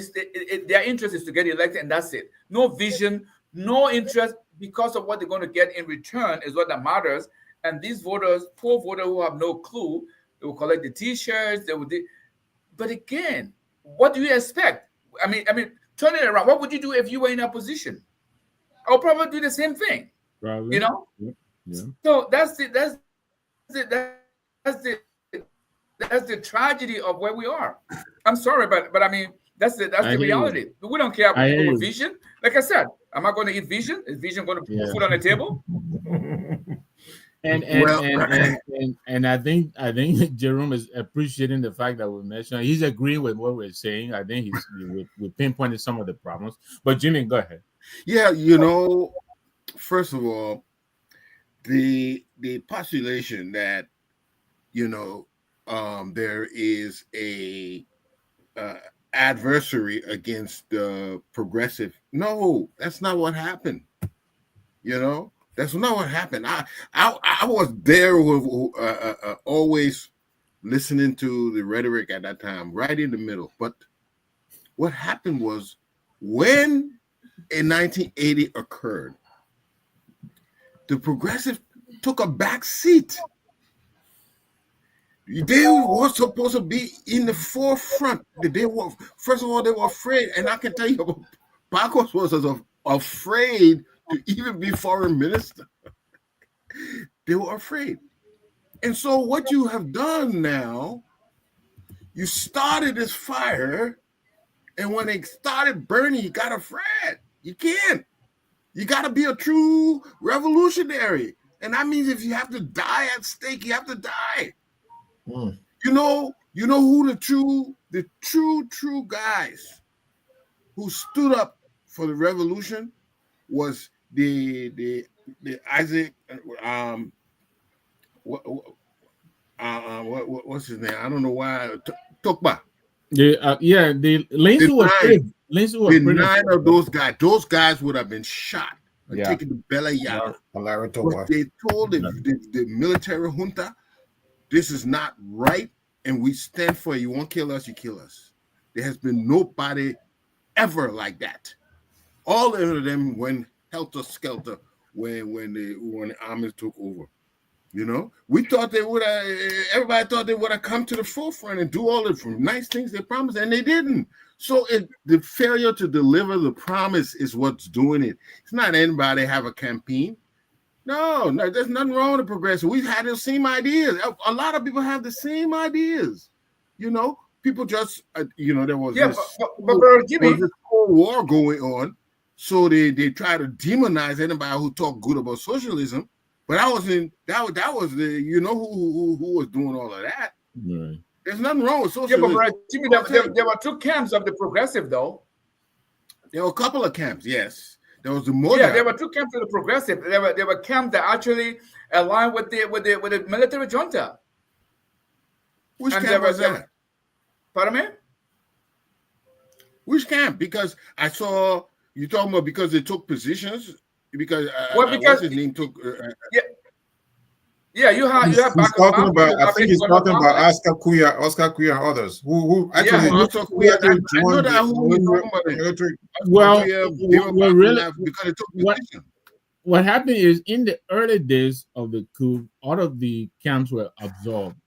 their interest is to get elected, and that's it. No vision, no interest, because of what they're going to get in return is what that matters. And these voters, poor voters who have no clue, they will collect the T-shirts. But again, what do you expect? I mean, turn it around. What would you do if you were in a position? I would probably do the same thing. Probably. Yeah. So that's the tragedy of where we are. I'm sorry, but I mean, that's the reality. We don't care about vision. Like I said, am I going to eat vision? Is vision going to put food on the table? And I think Jerome is appreciating the fact that we mentioned. He's agreeing with what we're saying. I think we pinpointed some of the problems. But Jimmy, go ahead. Yeah, first of all, the postulation that there is a adversary against the progressive. No, that's not what happened. That's not what happened. I was there with always listening to the rhetoric at that time, right in the middle. But what happened was when in 1980 occurred, the progressive took a back seat. They were supposed to be in the forefront. They were, first of all, they were afraid, and I can tell you, Pacos was afraid to even be foreign minister. They were afraid. And so what you have done now, you started this fire, and when it started burning, you got afraid. You can't. You got to be a true revolutionary. And that means if you have to die at stake, you have to die. Mm. You know who the true guys who stood up for the revolution was the Isaac what's his name? I don't know why. Tokba. The Lindsay was pretty. Lindsay was The pretty. 9 of those guys. Those guys would have been shot and Yeah. taken to Bella Yala. Tokba. But they told the military junta, this is not right, and we stand for it. You won't kill us, you kill us. There has been nobody ever like that. All of them went helter skelter when the army took over. We thought they would have. Everybody thought they would have come to the forefront and do all the nice things they promised, and they didn't. So the failure to deliver the promise is what's doing it. It's not anybody have a campaign. No, there's nothing wrong with the progressive. We've had the same ideas. A lot of people have the same ideas. People just, there was but Jimmy, this Cold War going on, so they try to demonize anybody who talked good about socialism. But that was the who was doing all of that. Right. There's nothing wrong with yeah, socialism. but Jimmy, there were 2 camps of the progressive, though. There were a couple of camps, yes. There was the more. Yeah, there were 2 camps of the progressive. There were camps that actually aligned with the military junta. Which And camp was that? Pardon me? Which camp? Because I saw you talking about because they took positions. Because because what's his name took. You have He's backup. talking about. I think he's talking about Oscar. Oscar Kuya, and others who actually. Yeah, Also, I know that who we're talking about. military. Well, They were well, really, because they took what- positions. what happened is in the early days of the coup, all of the camps were absorbed.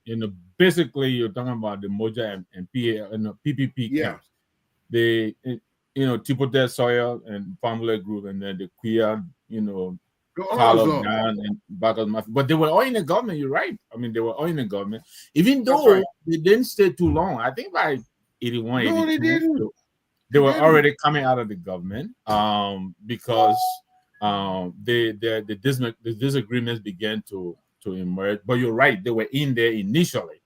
Basically, you're talking about the Moja and PPP Yeah. camps. They, Tipote Sawyer and Pamela Group, and then the Queer, Carlos Jan and Bacchus Mafia. But they were all in the government. You're right. I mean, they were all in the government, even though right. they didn't stay too long. I think by 81, No, they 82, didn't. they were already coming out of the government because the disagreements began to emerge. But you're right, they were in there initially.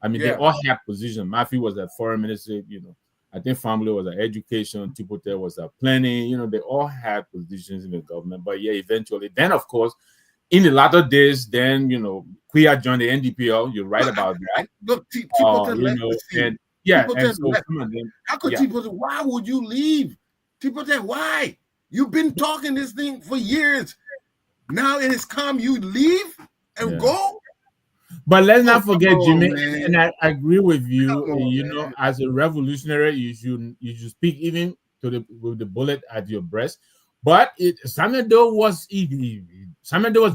I mean, they all had positions. Mafia was a foreign minister, I think family was at education, Tipote was at planning, they all had positions in the government. But eventually, then of course, in the latter days, then Queer joined the NDPL. You're right about that. Look, Tipote left the scene. And Tipote so left. some of them, How could Tipote? Why would you leave? Tipote, why? You've been talking this thing for years. Now it has come, you leave and go? But let's not forget, Jimmy, man. and I agree with you. Come on, man. As a revolutionary, you should speak even with the bullet at your breast. But Samuel Doe was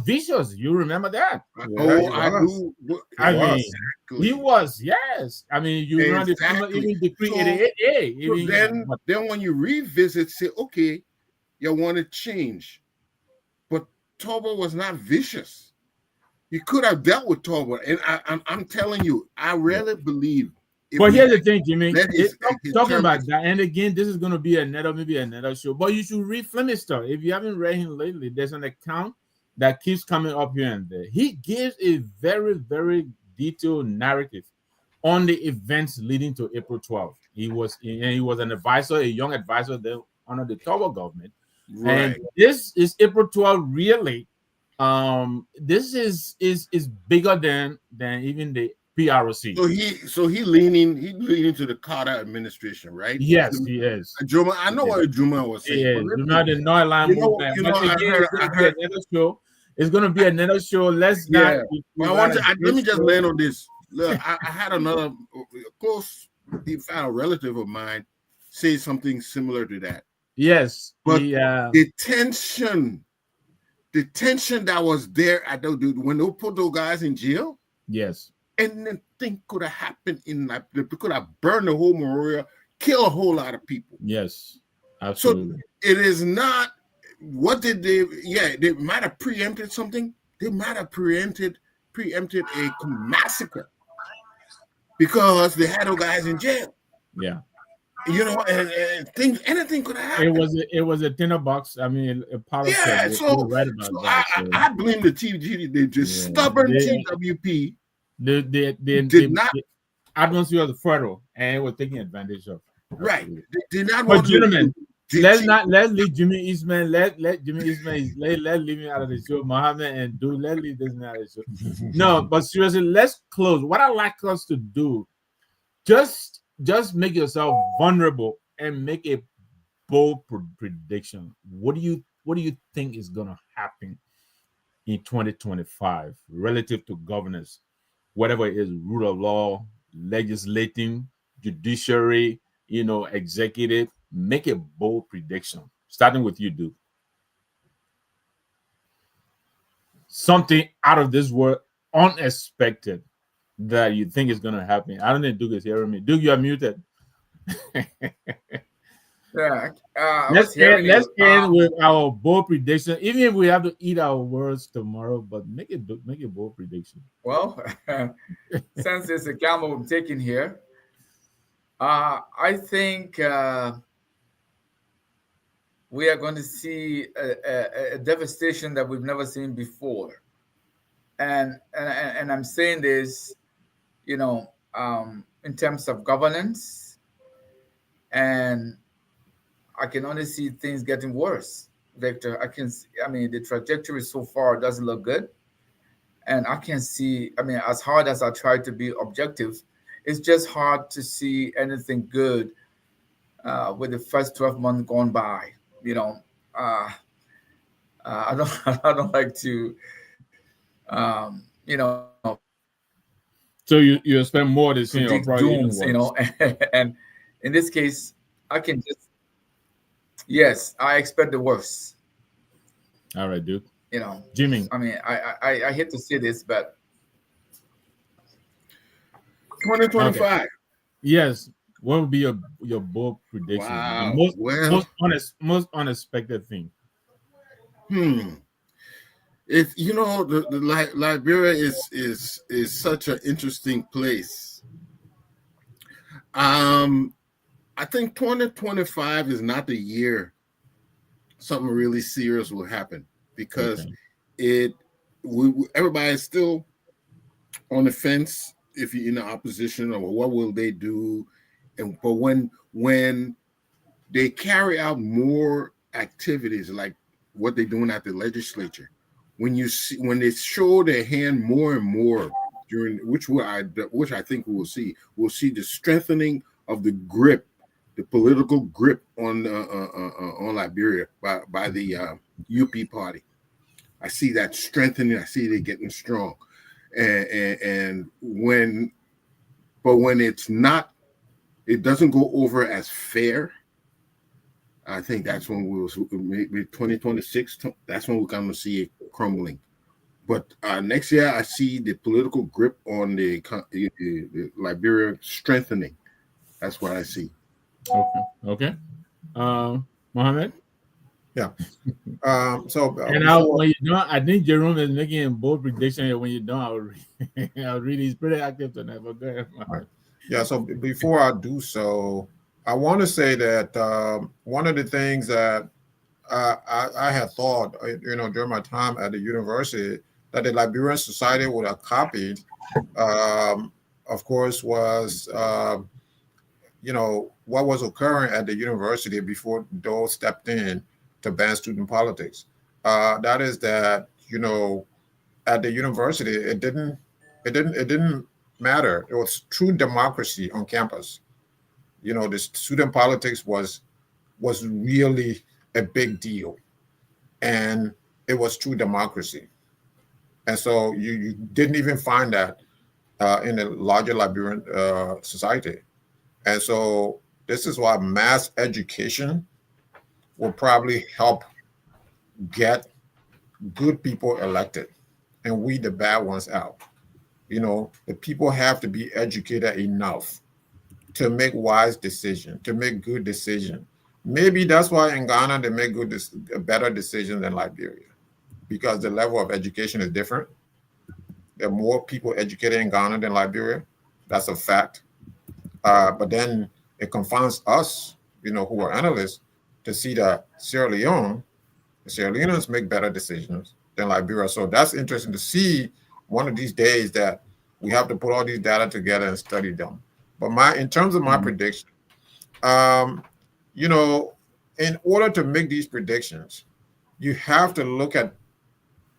vicious. You remember that? I do. I mean, Exactly. he was, yes. I mean, you remember even Decree 88A. Then when you revisit, say, okay, you want to change. But Torbo was not vicious. You could have dealt with Torbo. And I'm telling you, I really believe. But here's the thing, Jimmy. his Talking term about is- that, and again, this is going to be maybe another show. But you should read Flemister. If you haven't read him lately, there's an account that keeps coming up here and there. He gives a very, very detailed narrative on the events leading to April 12th. He was an advisor, a young advisor there under the Togo government. Right. And this is April 12th really This is bigger than even the PROC. So he leaning to the Carter administration, right? Yes, he is. Juma, I know what Juma was saying. Yeah, but you know the Northern movement. you know, But I again, heard, it's gonna be another show. It's gonna be another show. Let's not. yeah. But let me just land on this. Look, I had another close, found a relative of mine say something similar to that. Yes, but the tension that was there at when they put those guys in jail. Yes. Anything could have happened they could have burned the whole memorial, kill a whole lot of people. Yes, absolutely. So it is not what did they? Yeah, they might have preempted something. They might have preempted a massacre because they had those guys in jail. Yeah, you know, and things. Anything could have happened. It was a tinderbox. I mean, a politics. Yeah, so, right about so that, I blame the TG, the just stubborn TWP. They did not. Atmosphere was fertile, and it was taking advantage of. Right, they did not but want gentlemen, let's leave Jimmy Eastman. Let Jimmy Eastman let leave me out of the show. Mohammed and let's leave this out of the show. No, but seriously, let's close. What I like us to do, just make yourself vulnerable and make a bold prediction. What do you think is gonna happen in 2025 relative to governance, whatever it is, rule of law, legislating, judiciary, executive? Make a bold prediction, starting with you, Duke. Something out of this world, unexpected, that you think is going to happen. I don't think Duke is hearing me. Duke, you are muted. Yeah. Let's end with our bold prediction. Even if we have to eat our words tomorrow, but make a bold prediction. Well, since it's a gamble I'm taking here, I think we are going to see a devastation that we've never seen before, and I'm saying this, in terms of governance, and I can only see things getting worse, Victor. The trajectory so far doesn't look good. And I can see, as hard as I try to be objective, it's just hard to see anything good with the first 12 months gone by. I don't like to, So you expect more to see, or probably dooms, and in this case, I can just. Yes, I expect the worst. All right, Duke. Jimmy. I hate to say this, but 2025. Okay. Yes. What would be your bold prediction? Wow. Most unexpected thing. If the Liberia is such an interesting place. I think 2025 is not the year something really serious will happen, because everybody is still on the fence if you're in the opposition, or what will they do. But when they carry out more activities like what they're doing at the legislature, when they show their hand more and more during which I think we'll see the strengthening of the grip, the political grip on Liberia by the UP party. I see that strengthening. I see it getting strong, and when it's not, it doesn't go over as fair. I think that's when maybe 2026. That's when we're going to see it crumbling. But next year, I see the political grip on the Liberia strengthening. That's what I see. Okay. Mohammed? Yeah. When you don't, I think Jerome is making a bold prediction. When you don't, I'll read. He's pretty active tonight. But go ahead, Mohammed. Yeah. So before I do so, I want to say that one of the things that I had thought, during my time at the university, that the Liberian Society would have copied, of course, was what was occurring at the university before Dole stepped in to ban student politics. That is that you know, at the university, it didn't matter. It was true democracy on campus. You know, the student politics was really a big deal, and it was true democracy. And so you didn't even find that in the larger Liberian society. And so this is why mass education will probably help get good people elected and weed the bad ones out. You know, the people have to be educated enough to make wise decisions, to make good decisions. Maybe that's why in Ghana they make a better decision than Liberia, because the level of education is different. There are more people educated in Ghana than Liberia. That's a fact. But then it confounds us, you know, who are analysts, to see that the Sierra Leoneans make better decisions than Liberia. So that's interesting to see one of these days that we have to put all these data together and study them. But in terms of my prediction, you know, in order to make these predictions, you have to look at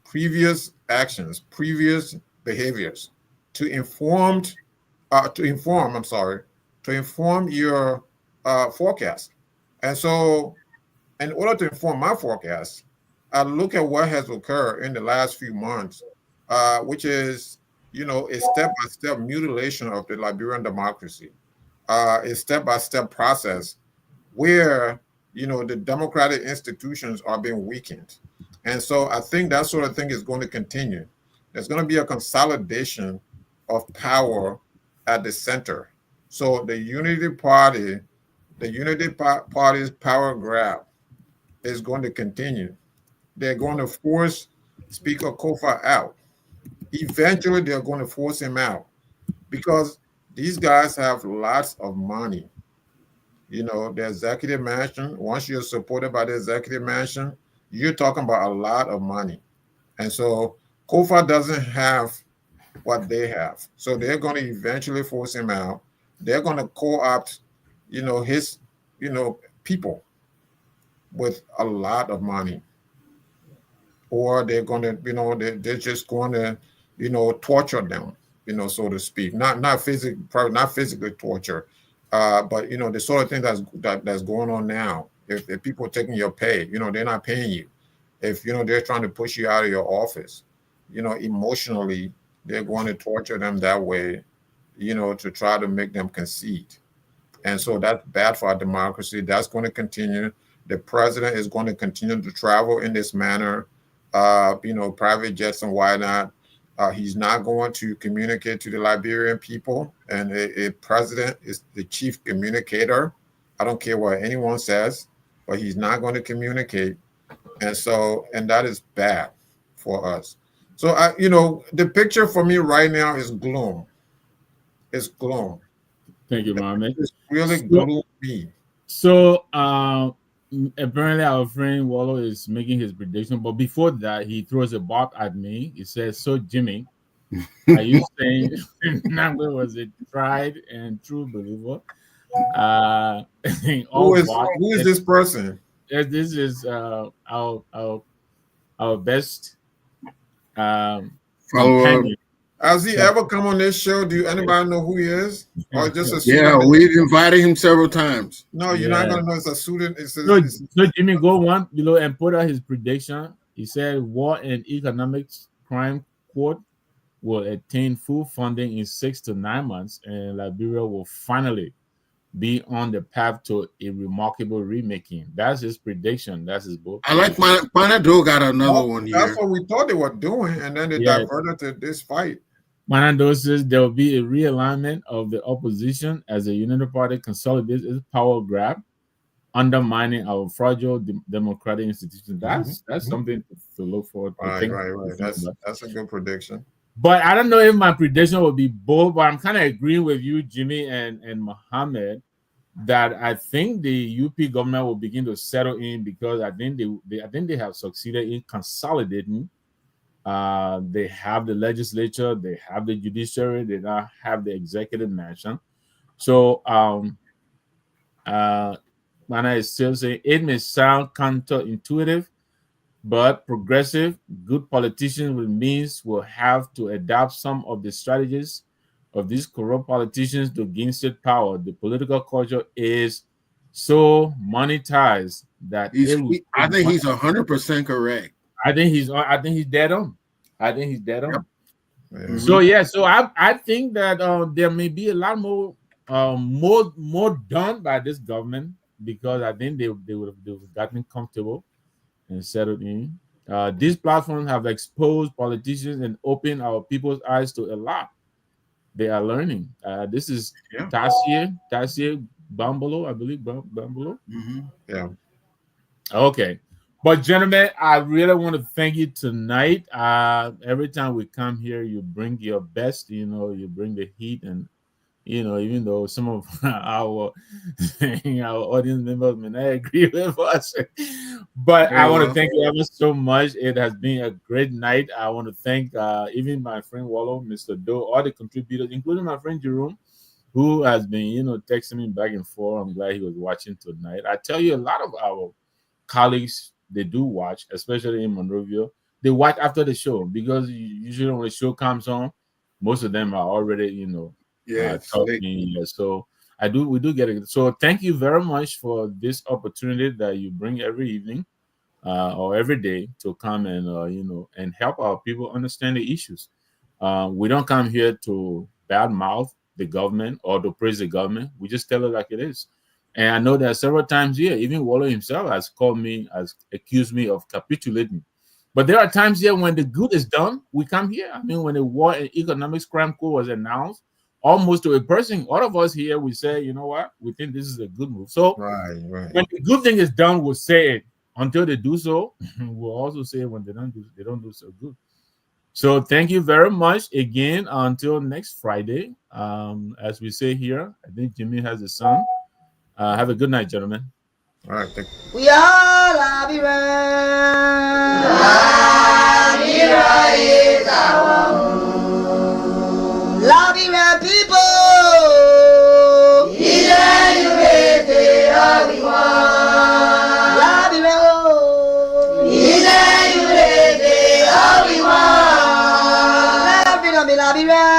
previous actions, previous behaviors to inform, to inform your forecast. And so, in order to inform my forecast, I look at what has occurred in the last few months, which is, you know, a step-by-step mutilation of the Liberian democracy, a step-by-step process where, you know, the democratic institutions are being weakened. And so I think that sort of thing is going to continue. There's going to be a consolidation of power at the center. So the Party's power grab is going to continue. They're going to force Speaker Kofa out. Eventually, they're going to force him out because these guys have lots of money. You know, the executive mansion, once you're supported by the executive mansion, you're talking about a lot of money. And so Kofa doesn't have what they have. So they're going to eventually force him out. They're going to co-opt, you know, his, you know, people with a lot of money. Or they're going to, you know, they're just going to, you know, torture them, you know, so to speak. Not physically torture, but, you know, the sort of thing that's going on now. If people are taking your pay, you know, they're not paying you. If, you know, they're trying to push you out of your office, you know, emotionally, they're going to torture them that way, you know, to try to make them concede. And so that's bad for our democracy. That's going to continue. The president is going to continue to travel in this manner, you know, private jets and whatnot. He's not going to communicate to the Liberian people. And a president is the chief communicator. I don't care what anyone says, but he's not going to communicate. And so, and that is bad for us. So, you know, the picture for me right now is gloom. It's gloom. Thank you, Mohammed. It's really gloomy. So, apparently our friend Wallo is making his prediction, but before that, he throws a bob at me. He says, "So, Jimmy, are you saying Nangwe was a tried and true believer?" Who is this person? This is our best companion. Has he ever come on this show? Do anybody know who he is? Or just a student? Yeah, we've invited him several times. No, you're not going to know it's a student. So Jimmy, go one below and put out his prediction. He said War and Economics Crime Court will attain full funding in 6 to 9 months, and Liberia will finally be on the path to a remarkable remaking. That's his prediction. That's his book. I like Manado got another one here. That's what we thought they were doing, and then they diverted to this fight. Manando says there will be a realignment of the opposition as the United Party consolidates its power grab, undermining our fragile democratic institutions. That's something to look forward to. Right. That's a good prediction. But I don't know if my prediction will be bold, but I'm kind of agreeing with you, Jimmy and Mohammed, that I think the UP government will begin to settle in because I think they have succeeded in consolidating. They have the legislature, they have the judiciary, they now have the executive mansion. So Mana is still saying it may sound counterintuitive, But progressive, good politicians with means will have to adapt some of the strategies of these corrupt politicians to gain state power. The political culture is so monetized that it will. I think he's 100% correct. I think he's dead on. I think he's dead on. Yeah. So yeah, so I think that there may be a lot more done by this government, because I think they would have gotten comfortable and settled in. These platforms have exposed politicians and opened our people's eyes to a lot. They are learning. This is Yeah. Tassier Bambolo, I believe. Bambolo. Yeah. Okay. But gentlemen, I really want to thank you tonight. Every time we come here, you bring your best, you bring the heat, and even though some of our audience members may not agree with us, but I want to thank you ever so much. It has been a great night. I want to thank even my friend Wallo, Mr. Doe, all the contributors, including my friend Jerome, who has been, texting me back and forth. I'm glad he was watching tonight. I tell you, a lot of our colleagues, they do watch, especially in Monrovia. They watch after the show, because usually when the show comes on, most of them are already, talking. So we do get it. So thank you very much for this opportunity that you bring every evening or every day to come and and help our people understand the issues. We don't come here to badmouth the government or to praise the government. We just tell it like it is. And I know that several times here, even Wallo himself has accused me of capitulating. But there are times here when the good is done, we come here. I mean, when the War and Economics Crime Code was announced, almost to a person, all of us here, we say, you know what, we think this is a good move. So Right. when the good thing is done, we'll say it. Until they do so, we'll also say when they don't do so good. So thank you very much again. Until next Friday. As we say here, I think Jimmy has a son. Have a good night, gentlemen. All right. We are Labira. Labira is our home. Labira people. Labira, Labira, Labira.